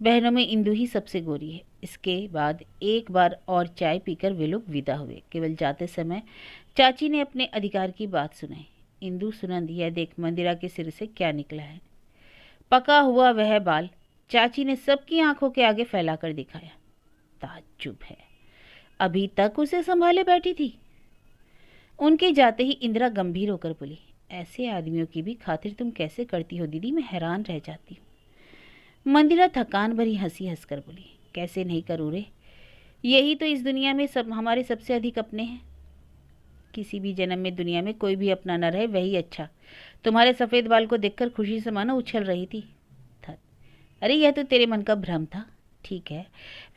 बहनों में इंदु ही सबसे गोरी है। इसके बाद एक बार और चाय पीकर वे लोग विदा हुए। केवल जाते समय चाची ने अपने अधिकार की बात सुनाई, इंदु सुनंद यह देख मंदिरा के सिर से क्या निकला है। पका हुआ वह बाल चाची ने सबकी आंखों के आगे फैलाकर दिखाया। ताज्जुब है, अभी तक उसे संभाले बैठी थी। उनके जाते ही इंदिरा गंभीर होकर बोली, ऐसे आदमियों की भी खातिर तुम कैसे करती हो दीदी, मैं हैरान रह जाती हूँ। मंदिरा थकान भरी हंसी हंसकर बोली, कैसे नहीं करूँ रे, यही तो इस दुनिया में सब हमारे सबसे अधिक अपने हैं। किसी भी जन्म में दुनिया में कोई भी अपना न रहे वही अच्छा। तुम्हारे सफ़ेद बाल को देखकर खुशी से मानो उछल रही थी। अरे यह तो तेरे मन का भ्रम था। ठीक है,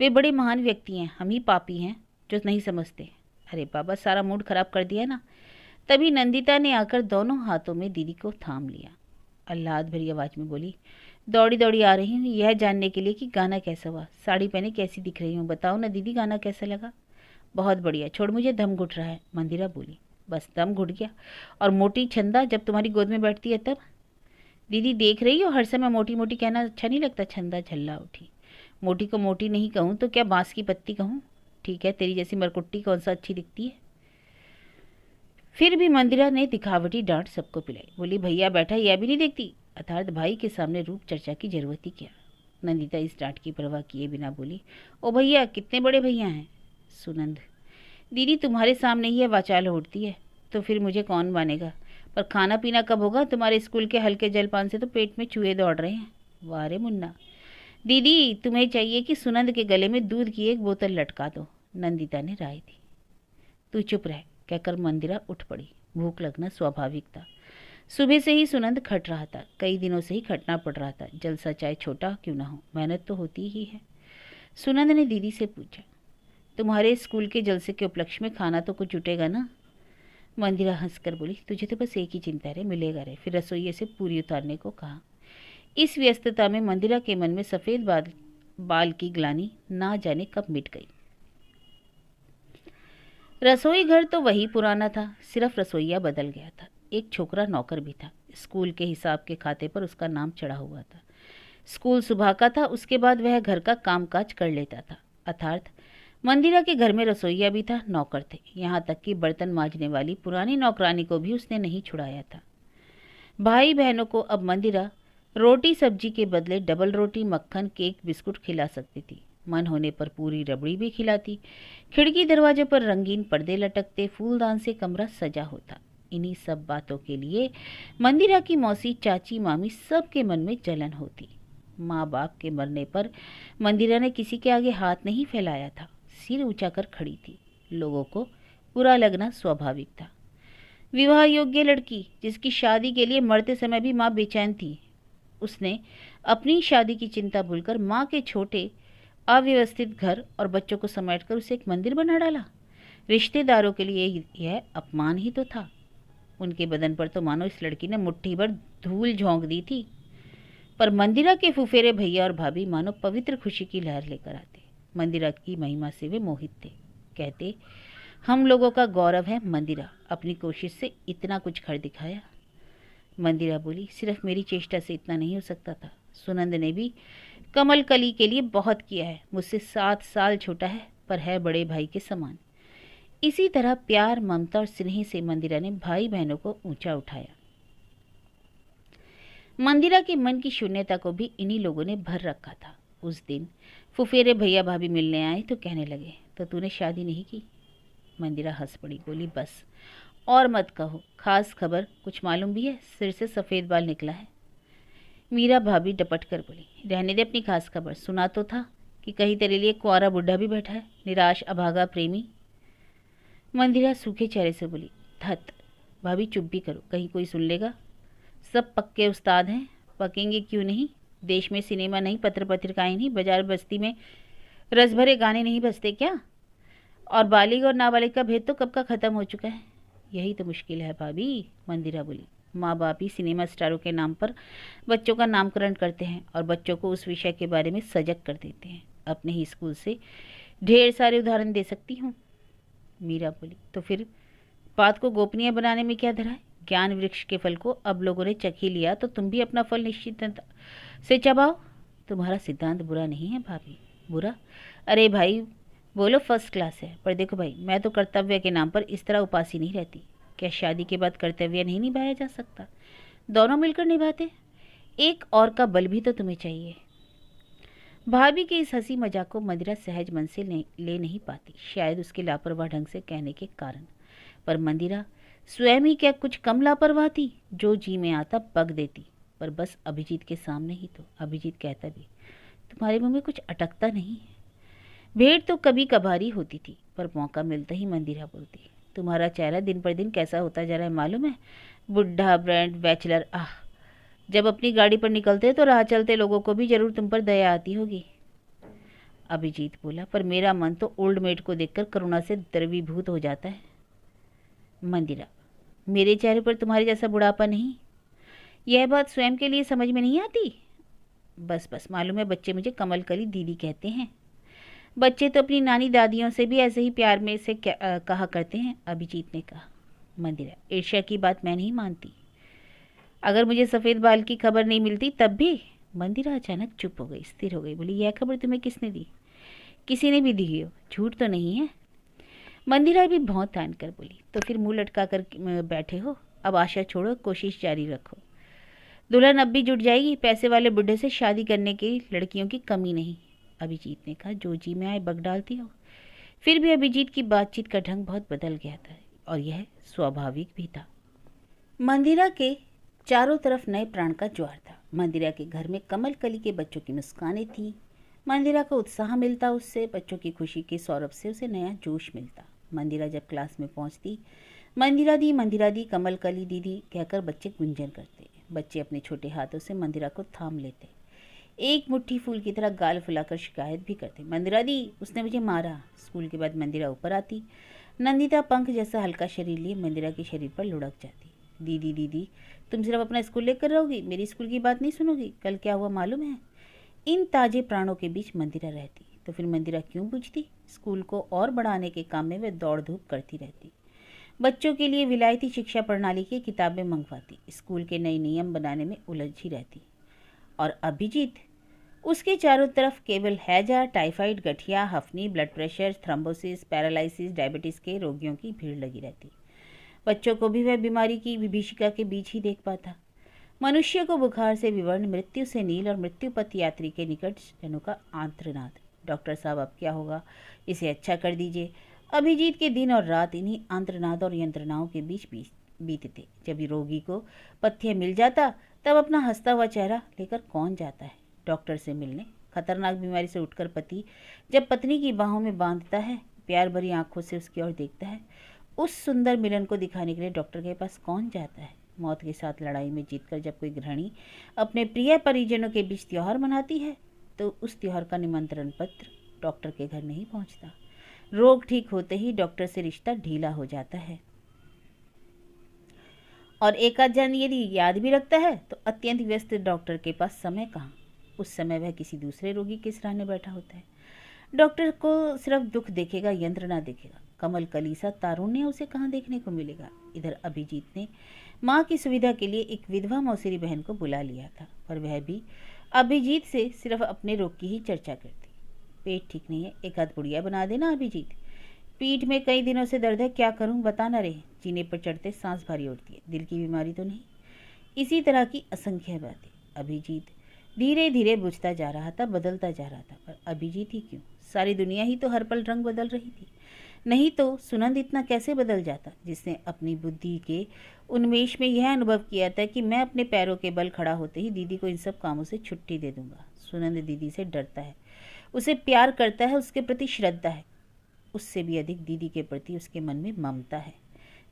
वे बड़े महान व्यक्ति हैं, हम ही पापी हैं जो नहीं समझते। अरे बाबा, सारा मूड खराब कर दिया ना। तभी नंदिता ने आकर दोनों हाथों में दीदी को थाम लिया। आह्लाद भरी आवाज़ में बोली, दौड़ी दौड़ी आ रही हूँ यह जानने के लिए कि गाना कैसा हुआ, साड़ी पहने कैसी दिख रही हूँ, बताओ ना दीदी, गाना कैसा लगा? बहुत बढ़िया, छोड़ मुझे दम घुट रहा है। मंदिरा बोली, बस दम घुट गया? और मोटी छंदा जब तुम्हारी गोद में बैठती है तब? दीदी देख रही हो, हर समय मोटी मोटी कहना अच्छा नहीं लगता। छंदा झल्ला उठी, मोटी को मोटी नहीं कहूँ तो क्या बांस की पत्ती कहूँ? ठीक है, तेरी जैसी मरकुट्टी कौन सा अच्छी दिखती है? फिर भी मंदिरा ने दिखावटी डांट सबको पिलाई। बोली, भैया बैठा यह भी नहीं देखती? अर्थात भाई के सामने रूप चर्चा की जरूरत ही क्या? नंदिता इस डांट की परवाह किए बिना बोली, ओ भैया, कितने बड़े भैया हैं? सुनंद, दीदी तुम्हारे सामने ही यह वाचाल उठती है तो फिर मुझे कौन मानेगा? पर खाना पीना कब होगा? तुम्हारे स्कूल के हल्के जलपान से तो पेट में चूहे दौड़ रहे हैं। वाह रे मुन्ना, दीदी तुम्हें चाहिए कि सुनंद के गले में दूध की एक बोतल लटका दो, नंदिता ने राय दी। तू चुप रह, कहकर मंदिरा उठ पड़ी। भूख लगना स्वाभाविक था। सुबह से ही सुनंद खट रहा था, कई दिनों से ही खटना पड़ रहा था। जलसा चाहे छोटा क्यों ना हो, मेहनत तो होती ही है। सुनंद ने दीदी से पूछा, तुम्हारे स्कूल के जलसे के उपलक्ष्य में खाना तो कुछ जुटेगा ना? मंदिरा हंसकर बोली, तुझे तो बस एक ही चिंता है, मिलेगा रे। फिर रसोइये से पूरी उतारने को कहा। इस व्यस्तता में मंदिरा के मन में सफ़ेद बाल की ग्लानि ना जाने कब मिट गई। रसोई घर तो वही पुराना था, सिर्फ रसोइया बदल गया था। एक छोकरा नौकर भी था। स्कूल के हिसाब के खाते पर उसका नाम चढ़ा हुआ था। स्कूल सुबह का था, उसके बाद वह घर का कामकाज कर लेता था। अर्थात मंदिरा के घर में रसोइया भी था, नौकर थे, यहाँ तक कि बर्तन मांजने वाली पुरानी नौकरानी को भी उसने नहीं छुड़ाया था। भाई बहनों को अब मंदिरा रोटी सब्जी के बदले डबल रोटी, मक्खन, केक, बिस्कुट खिला सकती थी। मन होने पर पूरी रबड़ी भी खिलाती। खिड़की दरवाजे पर रंगीन पर्दे लटकते, फूलदान से कमरा सजा होता। इन्हीं सब बातों के लिए मंदिरा की मौसी, चाची, मामी सबके मन में जलन होती। माँ बाप के मरने पर मंदिरा ने किसी के आगे हाथ नहीं फैलाया था, सिर ऊंचा कर खड़ी थी। लोगों को बुरा लगना स्वाभाविक था। विवाह योग्य लड़की जिसकी शादी के लिए मरते समय भी माँ बेचैन थी, उसने अपनी शादी की चिंता भूलकर माँ के छोटे अव्यवस्थित घर और बच्चों को समेटकर उसे एक मंदिर बना डाला। रिश्तेदारों के लिए यह अपमान ही तो था। उनके बदन पर तो मानो इस लड़की ने मुट्ठी भर धूल झोंक दी थी। पर मंदिरा के फुफेरे भैया और भाभी मानो पवित्र खुशी की लहर लेकर आते। मंदिरा की महिमा से वे मोहित थे। कहते, हम लोगों का गौरव है मंदिरा, अपनी कोशिश से इतना कुछ कर दिखाया। मंदिरा बोली, सिर्फ मेरी चेष्टा से इतना नहीं हो सकता था। सुनंद ने भी कमल कली के लिए बहुत किया है। मुझसे 7 साल छोटा है, पर है बड़े भाई के समान। इसी तरह प्यार, ममता और स्नेह से मंदिरा ने भाई बहनों को ऊंचा उठाया। मंदिरा के मन की शून्यता को भी इन्हीं लोगों ने भर रखा था। उस दिन फुफेरे भैया भाभी मिलने आए तो कहने लगे, तो तूने शादी नहीं की? मंदिरा हंस पड़ी, बोली, बस और मत कहो। खास खबर कुछ मालूम भी है? सिर से सफ़ेद बाल निकला है। मीरा भाभी डपट कर बोली, रहने दे अपनी खास खबर। सुना तो था कि कहीं तेरे लिए कुंवारा बुढ़ा भी बैठा है, निराश अभागा प्रेमी। मंदिरा सूखे चेहरे से बोली, धत भाभी चुप भी करो, कहीं कोई सुन लेगा। सब पक्के उस्ताद हैं, पकेंगे क्यों नहीं। देश में सिनेमा नहीं, पत्र पत्रिकाएं नहीं, बाजार बस्ती में रस भरे गाने नहीं बजते क्या? और बालिग और नाबालिग का भेद तो कब का ख़त्म हो चुका है। यही तो मुश्किल है भाभी, मंदिरा बोली। माँ बाप ही सिनेमा स्टारों के नाम पर बच्चों का नामकरण करते हैं और बच्चों को उस विषय के बारे में सजग कर देते हैं। अपने ही स्कूल से ढेर सारे उदाहरण दे सकती हूँ। मीरा बोली, तो फिर बात को गोपनीय बनाने में क्या धरा है? ज्ञान वृक्ष के फल को अब लोगों ने चख ही लिया तो तुम भी अपना फल निश्चित से चबाओ। तुम्हारा सिद्धांत बुरा नहीं है भाभी। बुरा? अरे भाई बोलो फर्स्ट क्लास है, पर देखो भाई, मैं तो कर्तव्य के नाम पर इस तरह उपासी नहीं रहती। क्या शादी के बाद कर्तव्य नहीं निभाया जा सकता? दोनों मिलकर निभाते। एक और का बल भी तो तुम्हें चाहिए। भाभी के इस हंसी मजाक को मंदिरा सहज मन से ले नहीं पाती, शायद उसके लापरवाह ढंग से कहने के कारण। पर मंदिरा स्वयं ही क्या कुछ कम लापरवाह थी? जो जी में आता बग देती, पर बस अभिजीत के सामने ही तो। अभिजीत कहता भी, तुम्हारे मुंह में कुछ अटकता नहीं है। भेंट तो कभी कभारी होती थी, पर मौका मिलता ही मंदिरा बोलती, तुम्हारा चेहरा दिन पर दिन कैसा होता जा रहा है मालूम है? बुढ़ा, ब्रांड, बैचलर। आह, जब अपनी गाड़ी पर निकलते तो राह चलते लोगों को भी जरूर तुम पर दया आती होगी। अभिजीत बोला, पर मेरा मन तो ओल्ड मेड को देखकर करुणा से द्रवीभूत हो जाता है। मंदिरा, मेरे चेहरे पर तुम्हारे जैसा बुढ़ापा नहीं। यह बात स्वयं के लिए समझ में नहीं आती? बस बस, मालूम है बच्चे मुझे कमल कली दीदी कहते हैं। बच्चे तो अपनी नानी दादियों से भी ऐसे ही प्यार में से कहा करते हैं, अभिजीत ने कहा। मंदिरा, ईर्ष्या की बात मैं नहीं मानती। अगर मुझे सफ़ेद बाल की खबर नहीं मिलती तब भी। मंदिरा अचानक चुप हो गई, स्थिर हो गई, बोली, यह खबर तुम्हें किसने दी? किसी ने भी दी हो, झूठ तो नहीं है। मंदिरा भी भौं तान कर बोली, तो फिर मुंह लटका कर बैठे हो? अब आशा छोड़ो, कोशिश जारी रखो। दुल्हन अब भी जुट जाएगी। पैसे वाले बुढ़े से शादी करने की लड़कियों की कमी नहीं। अभिजीत ने कहा, जो जी में आए बग डालती हो। फिर भी अभिजीत की बातचीत का ढंग बहुत बदल गया था और यह स्वाभाविक भी था। मंदिरा के चारों तरफ नए प्राण का ज्वार था। मंदिरा के घर में कमल कली के बच्चों की मुस्कानें थीं। मंदिरा को उत्साह मिलता उससे, बच्चों की खुशी के सौरभ से उसे नया जोश मिलता। मंदिरा जब क्लास में पहुंचती, मंदिरा दी, कमल कली दीदी कहकर बच्चे गुंजन करते। बच्चे अपने छोटे हाथों से मंदिरा को थाम लेते, एक मुट्ठी फूल की तरह गाल फुलाकर शिकायत भी करते, मंदिरा दी उसने मुझे मारा। स्कूल के बाद मंदिरा ऊपर आती, नंदिता पंख जैसा हल्का शरीर लिए मंदिरा के शरीर पर लुढ़क जाती। दीदी दीदी, तुम सिर्फ अपना स्कूल लेकर रहोगी, मेरी स्कूल की बात नहीं सुनोगी? कल क्या हुआ मालूम है? इन ताजे प्राणों के बीच मंदिरा रहती, तो फिर मंदिरा क्यों बुझती? स्कूल को और बढ़ाने के काम में वे दौड़ धूप करती रहती। बच्चों के लिए विलायती शिक्षा प्रणाली की किताबें मंगवाती, स्कूल के नए नियम बनाने में उलझी रहती। और अभिजीत, उसके चारों तरफ केवल हैजा, टाइफाइड, गठिया, हफनी, blood pressure, thrombosis, paralysis, diabetes के रोगियों की भीड़ लगी रहती। बच्चों को भी वह बीमारी की विभीषिका के बीच ही देख पाता। मनुष्य को बुखार से विवर्ण, मृत्यु से नील और मृत्युपथ यात्री के निकट जनों का आंत्रनाद। डॉक्टर साहब अब क्या होगा, इसे अच्छा कर दीजिए। अभिजीत के दिन और रात इन्हीं आंत्रनाद और यंत्रणाओं के बीच बीतते। जब रोगी को पथ्य मिल जाता तब अपना हंसता हुआ चेहरा लेकर कौन जाता है डॉक्टर से मिलने? खतरनाक बीमारी से उठकर पति जब पत्नी की बाहों में बांधता है, प्यार भरी आंखों से उसकी ओर देखता है, उस सुंदर मिलन को दिखाने के लिए डॉक्टर के पास कौन जाता है? मौत के साथ लड़ाई में जीतकर जब कोई गृहिणी अपने प्रिय परिजनों के बीच त्यौहार मनाती है तो उस त्यौहार का निमंत्रण पत्र डॉक्टर के घर नहीं पहुंचता। रोग ठीक होते ही डॉक्टर से रिश्ता ढीला हो जाता है। और एक आध जन यदि याद भी रखता है तो अत्यंत व्यस्त डॉक्टर के पास समय कहाँ। उस समय वह किसी दूसरे रोगी के सराहने बैठा होता है। डॉक्टर को सिर्फ दुख देखेगा, यंत्र ना देखेगा। कमल कलीसा तारुण्य उसे कहाँ देखने को मिलेगा। इधर अभिजीत ने माँ की सुविधा के लिए एक विधवा मौसेरी बहन को बुला लिया था, पर वह भी अभिजीत से सिर्फ अपने रोग की ही चर्चा करती। पेट ठीक नहीं है, एक आध पुड़िया बना देना अभिजीत। पीठ में कई दिनों से दर्द है, क्या करूं बता ना रहे। जीने पर चढ़ते सांस भारी उठती है, दिल की बीमारी तो नहीं। इसी तरह की असंख्य बातें। अभिजीत धीरे धीरे बुझता जा रहा था, बदलता जा रहा था। पर अभिजीत ही क्यों, सारी दुनिया ही तो हर पल रंग बदल रही थी। नहीं तो सुनंद इतना कैसे बदल जाता, जिसने अपनी बुद्धि के उन्मेष में यह अनुभव किया था कि मैं अपने पैरों के बल खड़ा होते ही दीदी को इन सब कामों से छुट्टी दे दूंगा। सुनंद दीदी से डरता है, उसे प्यार करता है, उसके प्रति श्रद्धा है। उससे भी अधिक दीदी के प्रति उसके मन में ममता है।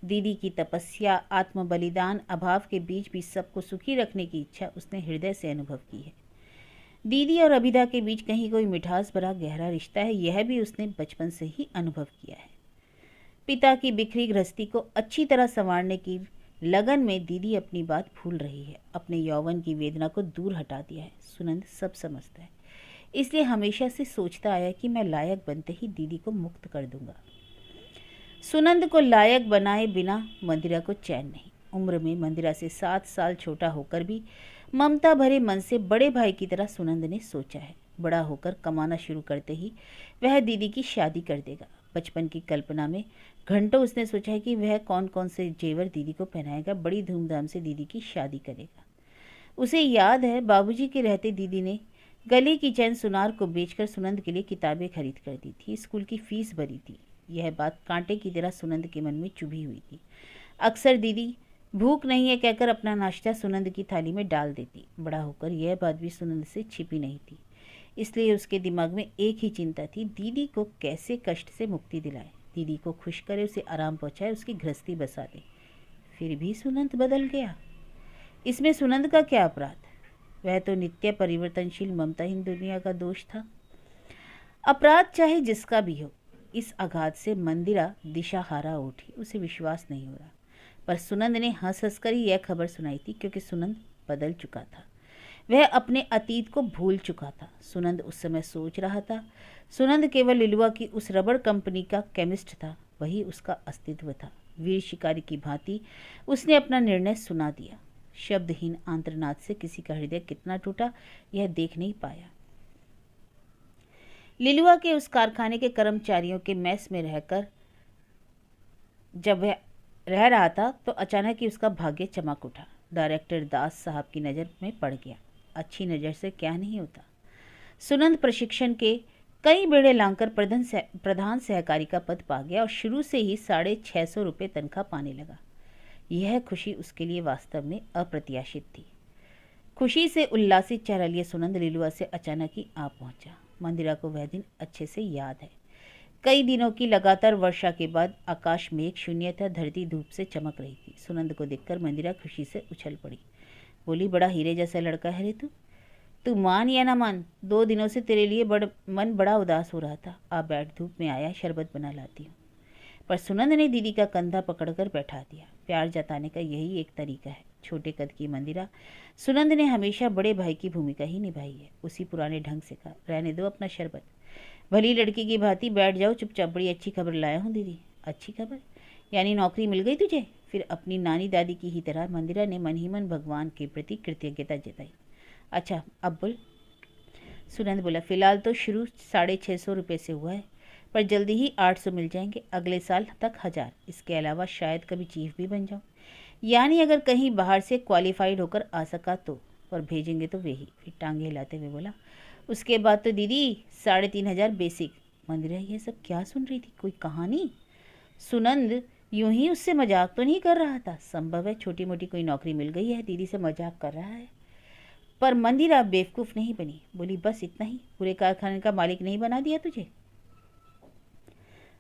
दीदी की तपस्या, आत्म बलिदान, अभाव के बीच भी सबको सुखी रखने की इच्छा उसने हृदय से अनुभव की है। दीदी और अभिदा के बीच कहीं कोई मिठास भरा गहरा रिश्ता है, यह भी उसने बचपन से ही अनुभव किया है। पिता की बिखरी गृहस्थी को अच्छी तरह संवारने की लगन में दीदी अपनी बात भूल रही है, अपने यौवन की वेदना को दूर हटा दिया है। सुनंद सब समझता है, इसलिए हमेशा से सोचता आया कि मैं लायक बनते ही दीदी को मुक्त कर दूंगा। सुनंद को लायक बनाए बिना मंदिरा को चैन नहीं। उम्र में मंदिरा से 7 साल छोटा होकर भी ममता भरे मन से बड़े भाई की तरह सुनंद ने सोचा है, बड़ा होकर कमाना शुरू करते ही वह दीदी की शादी कर देगा। बचपन की कल्पना में घंटों उसने सोचा है कि वह कौन कौन से जेवर दीदी को पहनाएगा, बड़ी धूमधाम से दीदी की शादी करेगा। उसे याद है बाबूजी के रहते दीदी ने गले की चैन सुनार को बेचकर सुनंद के लिए किताबें खरीद कर दी थी, स्कूल की फीस भरी थी। यह बात कांटे की तरह सुनंद के मन में चुभी हुई थी। अक्सर दीदी भूख नहीं है कहकर अपना नाश्ता सुनंद की थाली में डाल देती। बड़ा होकर यह बात भी सुनंद से छिपी नहीं थी, इसलिए उसके दिमाग में एक ही चिंता थी, दीदी को कैसे कष्ट से मुक्ति दिलाए, दीदी को खुश करे, उसे आराम पहुँचाए, उसकी गृहस्थी बसा दे। फिर भी सुनंद बदल गया। इसमें सुनंद का क्या अपराध, वह तो नित्य परिवर्तनशील ममताहीन दुनिया का दोष था। अपराध चाहे जिसका भी हो, इस आघात से मंदिरा दिशाहारा उठी, उसे विश्वास नहीं हो रहा। पर सुनंद ने हंस हंस कर ही यह खबर सुनाई थी, क्योंकि सुनंद बदल चुका था, वह अपने अतीत को भूल चुका था। सुनंद उस समय सोच रहा था, सुनंद केवल लिलुआ की उस रबड़ कंपनी का केमिस्ट था, वही उसका अस्तित्व था। वीर शिकारी की भांति उसने अपना निर्णय सुना दिया। शब्दहीन आंत्रनाद से किसी का हृदय कितना टूटा यह देख नहीं पाया। लिलुआ के उस कारखाने के कर्मचारियों के मेस में रहकर जब वह रह रहा था तो अचानक ही उसका भाग्य चमक उठा। डायरेक्टर दास साहब की नज़र में पड़ गया। अच्छी नज़र से क्या नहीं होता। सुनंद प्रशिक्षण के कई बेड़े लांघकर प्रधान सहकारी का पद पा गया और शुरू से ही 650 रुपये तनख्वाह पाने लगा। यह खुशी उसके लिए वास्तव में अप्रत्याशित थी। खुशी से उल्लासित चेहरा लिए सुनंद लिलुआ से अचानक ही आ पहुंचा। मंदिरा को वह दिन अच्छे से याद है। कई दिनों की लगातार वर्षा के बाद आकाश मेघ शून्य था, धरती धूप से चमक रही थी। सुनंद को देखकर मंदिरा खुशी से उछल पड़ी, बोली, बड़ा हीरे जैसा लड़का है रे तू मान या ना मान, 2 दिनों से तेरे लिए मन बड़ा उदास हो रहा था। आ बैठ, धूप में आया, शरबत बना लाती हूँ। पर सुनंद ने दीदी का कंधा पकड़कर बैठा दिया। प्यार जताने का यही एक तरीका है। छोटे कद की मंदिरा, सुनंद ने हमेशा बड़े भाई की भूमिका ही निभाई है। उसी पुराने ढंग से कहा, रहने दो अपना शरबत, भली लड़की की भांति बैठ जाओ चुपचाप। बड़ी अच्छी खबर लाया हूँ दीदी। अच्छी खबर? यानी नौकरी मिल गई तुझे? फिर अपनी नानी दादी की ही तरह मंदिरा ने मन ही मन भगवान के प्रति कृतज्ञता जताई। अच्छा अब बोल। सुनंद बोला, फिलहाल तो शुरू 650 रुपये से हुआ है, पर जल्दी ही 800 मिल जाएंगे, अगले साल तक 1000। इसके अलावा शायद कभी चीफ भी बन जाऊँ, यानी अगर कहीं बाहर से क्वालिफाइड होकर आ सका तो, पर भेजेंगे तो वे ही। फिर टांगे हिलाते हुए बोला, उसके बाद तो दीदी 3500 बेसिक। मंदिरा यह सब क्या सुन रही थी, कोई कहानी? सुनंद यूं ही उससे मजाक तो नहीं कर रहा था। संभव है छोटी मोटी कोई नौकरी मिल गई है, दीदी से मजाक कर रहा है। पर मंदिरा बेवकूफ़ नहीं बनी, बोली, बस इतना ही, पूरे कारखाने का मालिक नहीं बना दिया तुझे?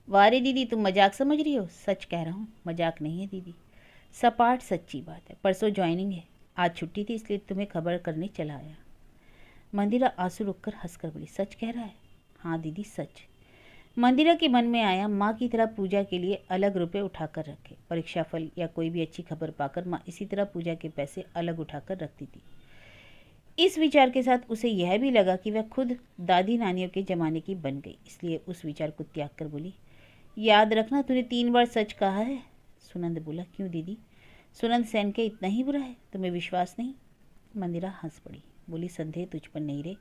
वारे दीदी, तुम मजाक समझ रही हो? सच कह रहा हूँ, मजाक नहीं है दीदी, सपाट सच्ची बात है। परसों ज्वाइनिंग है, आज छुट्टी थी इसलिए तुम्हें खबर करने चला आया। मंदिरा आंसू रुककर हंसकर बोली, सच कह रहा है? हाँ दीदी सच। मंदिरा के मन में आया माँ की तरह पूजा के लिए अलग रुपए उठाकर रखे। परीक्षा फल या कोई भी अच्छी खबर पाकर माँ इसी तरह पूजा के पैसे अलग उठाकर रखती थी। इस विचार के साथ उसे यह भी लगा कि वह खुद दादी नानियों के ज़माने की बन गई, इसलिए उस विचार को त्याग कर बोली, याद रखना तूने 3 बार सच कहा है। सुनंद बोला, क्यों दीदी? सुनंद सेन के इतना ही बुरा है, तुम्हें विश्वास नहीं? मंदिरा हंस पड़ी, बोली, संदेह तुझ पर नहीं रे,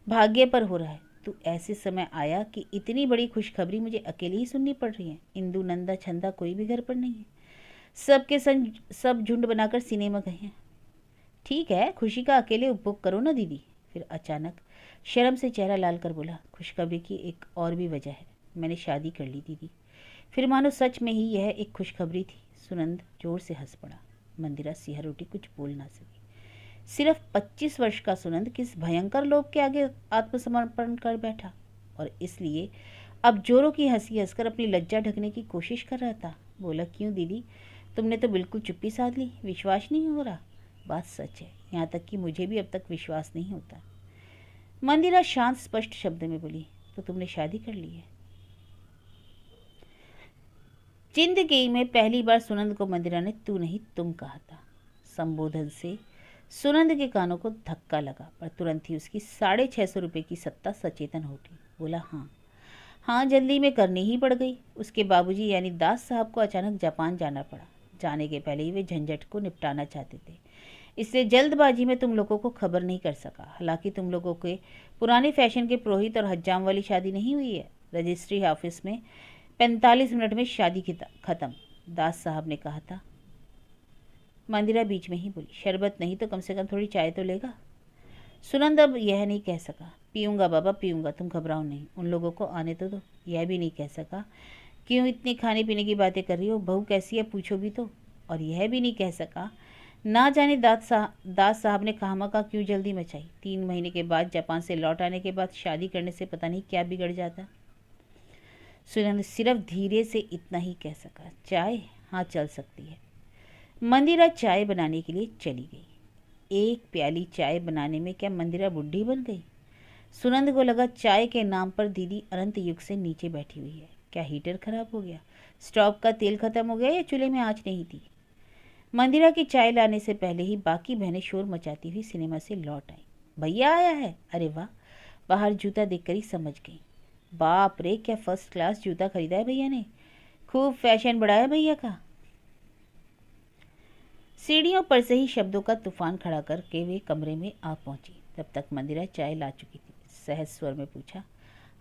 भाग्य पर हो रहा है। तू ऐसे समय आया कि इतनी बड़ी खुशखबरी मुझे अकेले ही सुननी पड़ रही है। इंदु, नंदा, छंदा कोई भी घर पर नहीं है, सबके संग सब झुंड बनाकर सिनेमा गए हैं। ठीक है, खुशी का अकेले उपभोग करो ना दीदी। फिर अचानक शर्म से चेहरा लाल कर बोला, खुशखबरी की एक और भी वजह है, मैंने शादी कर ली दीदी। फिर मानो सच में ही यह एक खुशखबरी थी। सुनंद जोर से हंस पड़ा। मंदिरा सिहर उठी, कुछ बोल ना सकी। सिर्फ 25 वर्ष का सुनंद किस भयंकर लोभ के आगे आत्मसमर्पण कर बैठा, और इसलिए अब जोरों की हंसी हंसकर अपनी लज्जा ढकने की कोशिश कर रहा था। बोला, क्यों दीदी, तुमने तो बिल्कुल चुप्पी साध ली, विश्वास नहीं हो रहा? बात सच है, यहाँ तक कि मुझे भी अब तक विश्वास नहीं होता। मंदिरा शांत स्पष्ट शब्द में बोली, तो तुमने शादी कर ली है? जिंदगी में पहली बार सुनंद को मंदिरा ने तू नहीं तुम कहा था। संबोधन से सुनंद के कानों को धक्का लगा, पर तुरंत ही उसकी 650 रुपये की सत्ता सचेतन हो उठी। बोला, हाँ, जल्दी में करनी ही पड़ गई। उसके बाबूजी यानी दास साहब को अचानक जापान जाना पड़ा। जाने के पहले ही वे झंझट को निपटाना चाहते थे, इसलिए जल्दबाजी में तुम लोगों को खबर नहीं कर सका। हालांकि तुम लोगों के पुराने फैशन के पुरोहित और हज्जाम वाली शादी नहीं हुई है। रजिस्ट्री ऑफिस में 45 मिनट में शादी खत्म, दास साहब ने कहा था। मंदिरा बीच में ही बोली, शरबत नहीं तो कम से कम थोड़ी चाय तो लेगा? सुनंद अब यह नहीं कह सका, पीऊँगा बाबा पीऊँगा, तुम घबराओ नहीं, उन लोगों को आने तो दो। यह भी नहीं कह सका, क्यों इतनी खाने पीने की बातें कर रही हो, बहू कैसी है पूछो भी तो। और यह भी नहीं कह सका, ना जाने दास साहब ने खामखा क्यों जल्दी मचाई। 3 महीने के बाद जापान से लौट आने के बाद शादी करने से पता नहीं क्या बिगड़ जाता। सुनंद सिर्फ धीरे से इतना ही कह सका, चाय? हाँ, चल सकती है। मंदिरा चाय बनाने के लिए चली गई। एक प्याली चाय बनाने में क्या मंदिरा बुढ़ी बन गई? सुनंद को लगा चाय के नाम पर दीदी अनंत युग से नीचे बैठी हुई है। क्या हीटर खराब हो गया, स्टोव का तेल खत्म हो गया, या चूल्हे में आंच नहीं थी? मंदिरा की चाय लाने से पहले ही बाकी बहनें शोर मचाती हुई सिनेमा से लौट आई। भैया आया है, अरे वाह। बाहर जूता देखकर ही समझ गई। बाप रे, क्या फर्स्ट क्लास जूता खरीदा है भैया ने, खूब फैशन बढ़ाया भैया का। सीढ़ियों पर से ही शब्दों का तूफान खड़ा करके वे कमरे में आ पहुंची। तब तक मंदिरा चाय ला चुकी थी। सहज स्वर में पूछा,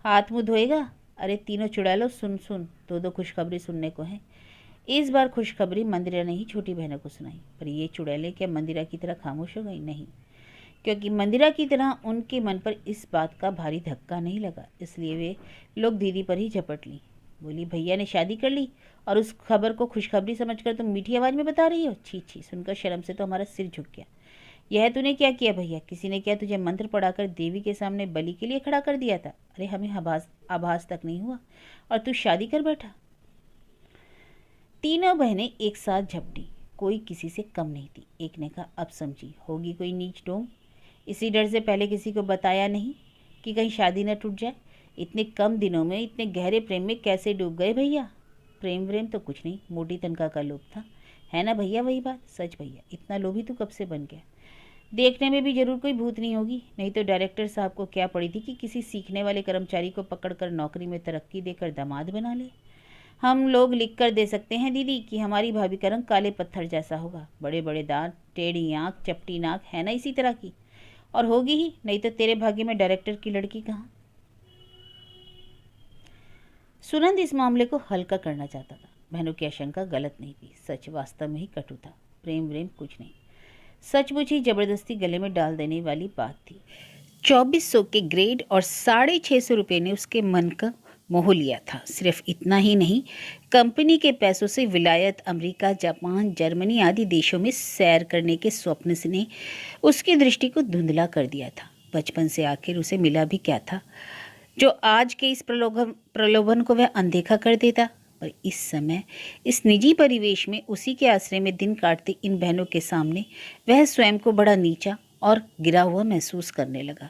हाथ मुंह धोएगा? अरे तीनों चुड़ैलों, सुन, 2 खुशखबरी सुनने को है। इस बार खुशखबरी मंदिरा ने ही छोटी बहनों को सुनाई, पर ये चुड़ैलें क्या मंदिरा की तरह खामोश हो गई? नहीं, क्योंकि मंदिरा की तरह उनके मन पर इस बात का भारी धक्का नहीं लगा, इसलिए वे लोग दीदी पर ही झपट ली। बोली, भैया ने शादी कर ली और उस खबर को खुशखबरी समझकर तुम मीठी आवाज़ में बता रही हो? छी छी, सुनकर शर्म से तो हमारा सिर झुक गया। यह तूने क्या किया भैया? किसी ने क्या तुझे मंत्र पढ़ाकर देवी के सामने बलि के लिए खड़ा कर दिया था? अरे हमें आभास तक नहीं हुआ और तू शादी कर बैठा। तीनों बहनें एक साथ झपटी। कोई किसी से कम नहीं थी। एक ने कहा, अब समझी, होगी कोई नीच डोंग, इसी डर से पहले किसी को बताया नहीं कि कहीं शादी न टूट जाए। इतने कम दिनों में इतने गहरे प्रेम में कैसे डूब गए भैया? प्रेम तो कुछ नहीं, मोटी तनख्वाह का लोभ था, है ना भैया? वही बात सच भैया, इतना लोभी तू कब से बन गया? देखने में भी जरूर कोई भूत नहीं होगी, नहीं तो डायरेक्टर साहब को क्या पड़ी थी कि किसी सीखने वाले कर्मचारी को पकड़कर नौकरी में तरक्की देकर दामाद बना ले। हम लोग लिख कर दे सकते हैं दीदी कि हमारी भाभी का रंग काले पत्थर जैसा होगा, बड़े बड़े दांत, टेढ़ी आँख, चपटी नाक, है ना इसी तरह की, और होगी ही, नहीं तो तेरे भाग्य में डायरेक्टर की लड़की कहाँ? सुनंद इस मामले को हल्का करना चाहता था। बहनों की आशंका गलत नहीं थी, सच वास्तव में ही कटु था। प्रेम कुछ नहीं, सचमुच ही जबरदस्ती गले में डाल देने वाली बात थी। 2400 के ग्रेड और 650 रुपये ने उसके मन का मोह लिया था। सिर्फ इतना ही नहीं, कंपनी के पैसों से विलायत, अमेरिका, जापान, जर्मनी आदि देशों में सैर करने के स्वप्न ने उसकी दृष्टि को धुंधला कर दिया था। बचपन से आखिर उसे मिला भी क्या था जो आज के इस प्रलोभन को वह अनदेखा कर देता? पर इस समय इस निजी परिवेश में उसी के आश्रय में दिन काटती इन बहनों के सामने वह स्वयं को बड़ा नीचा और गिरा हुआ महसूस करने लगा।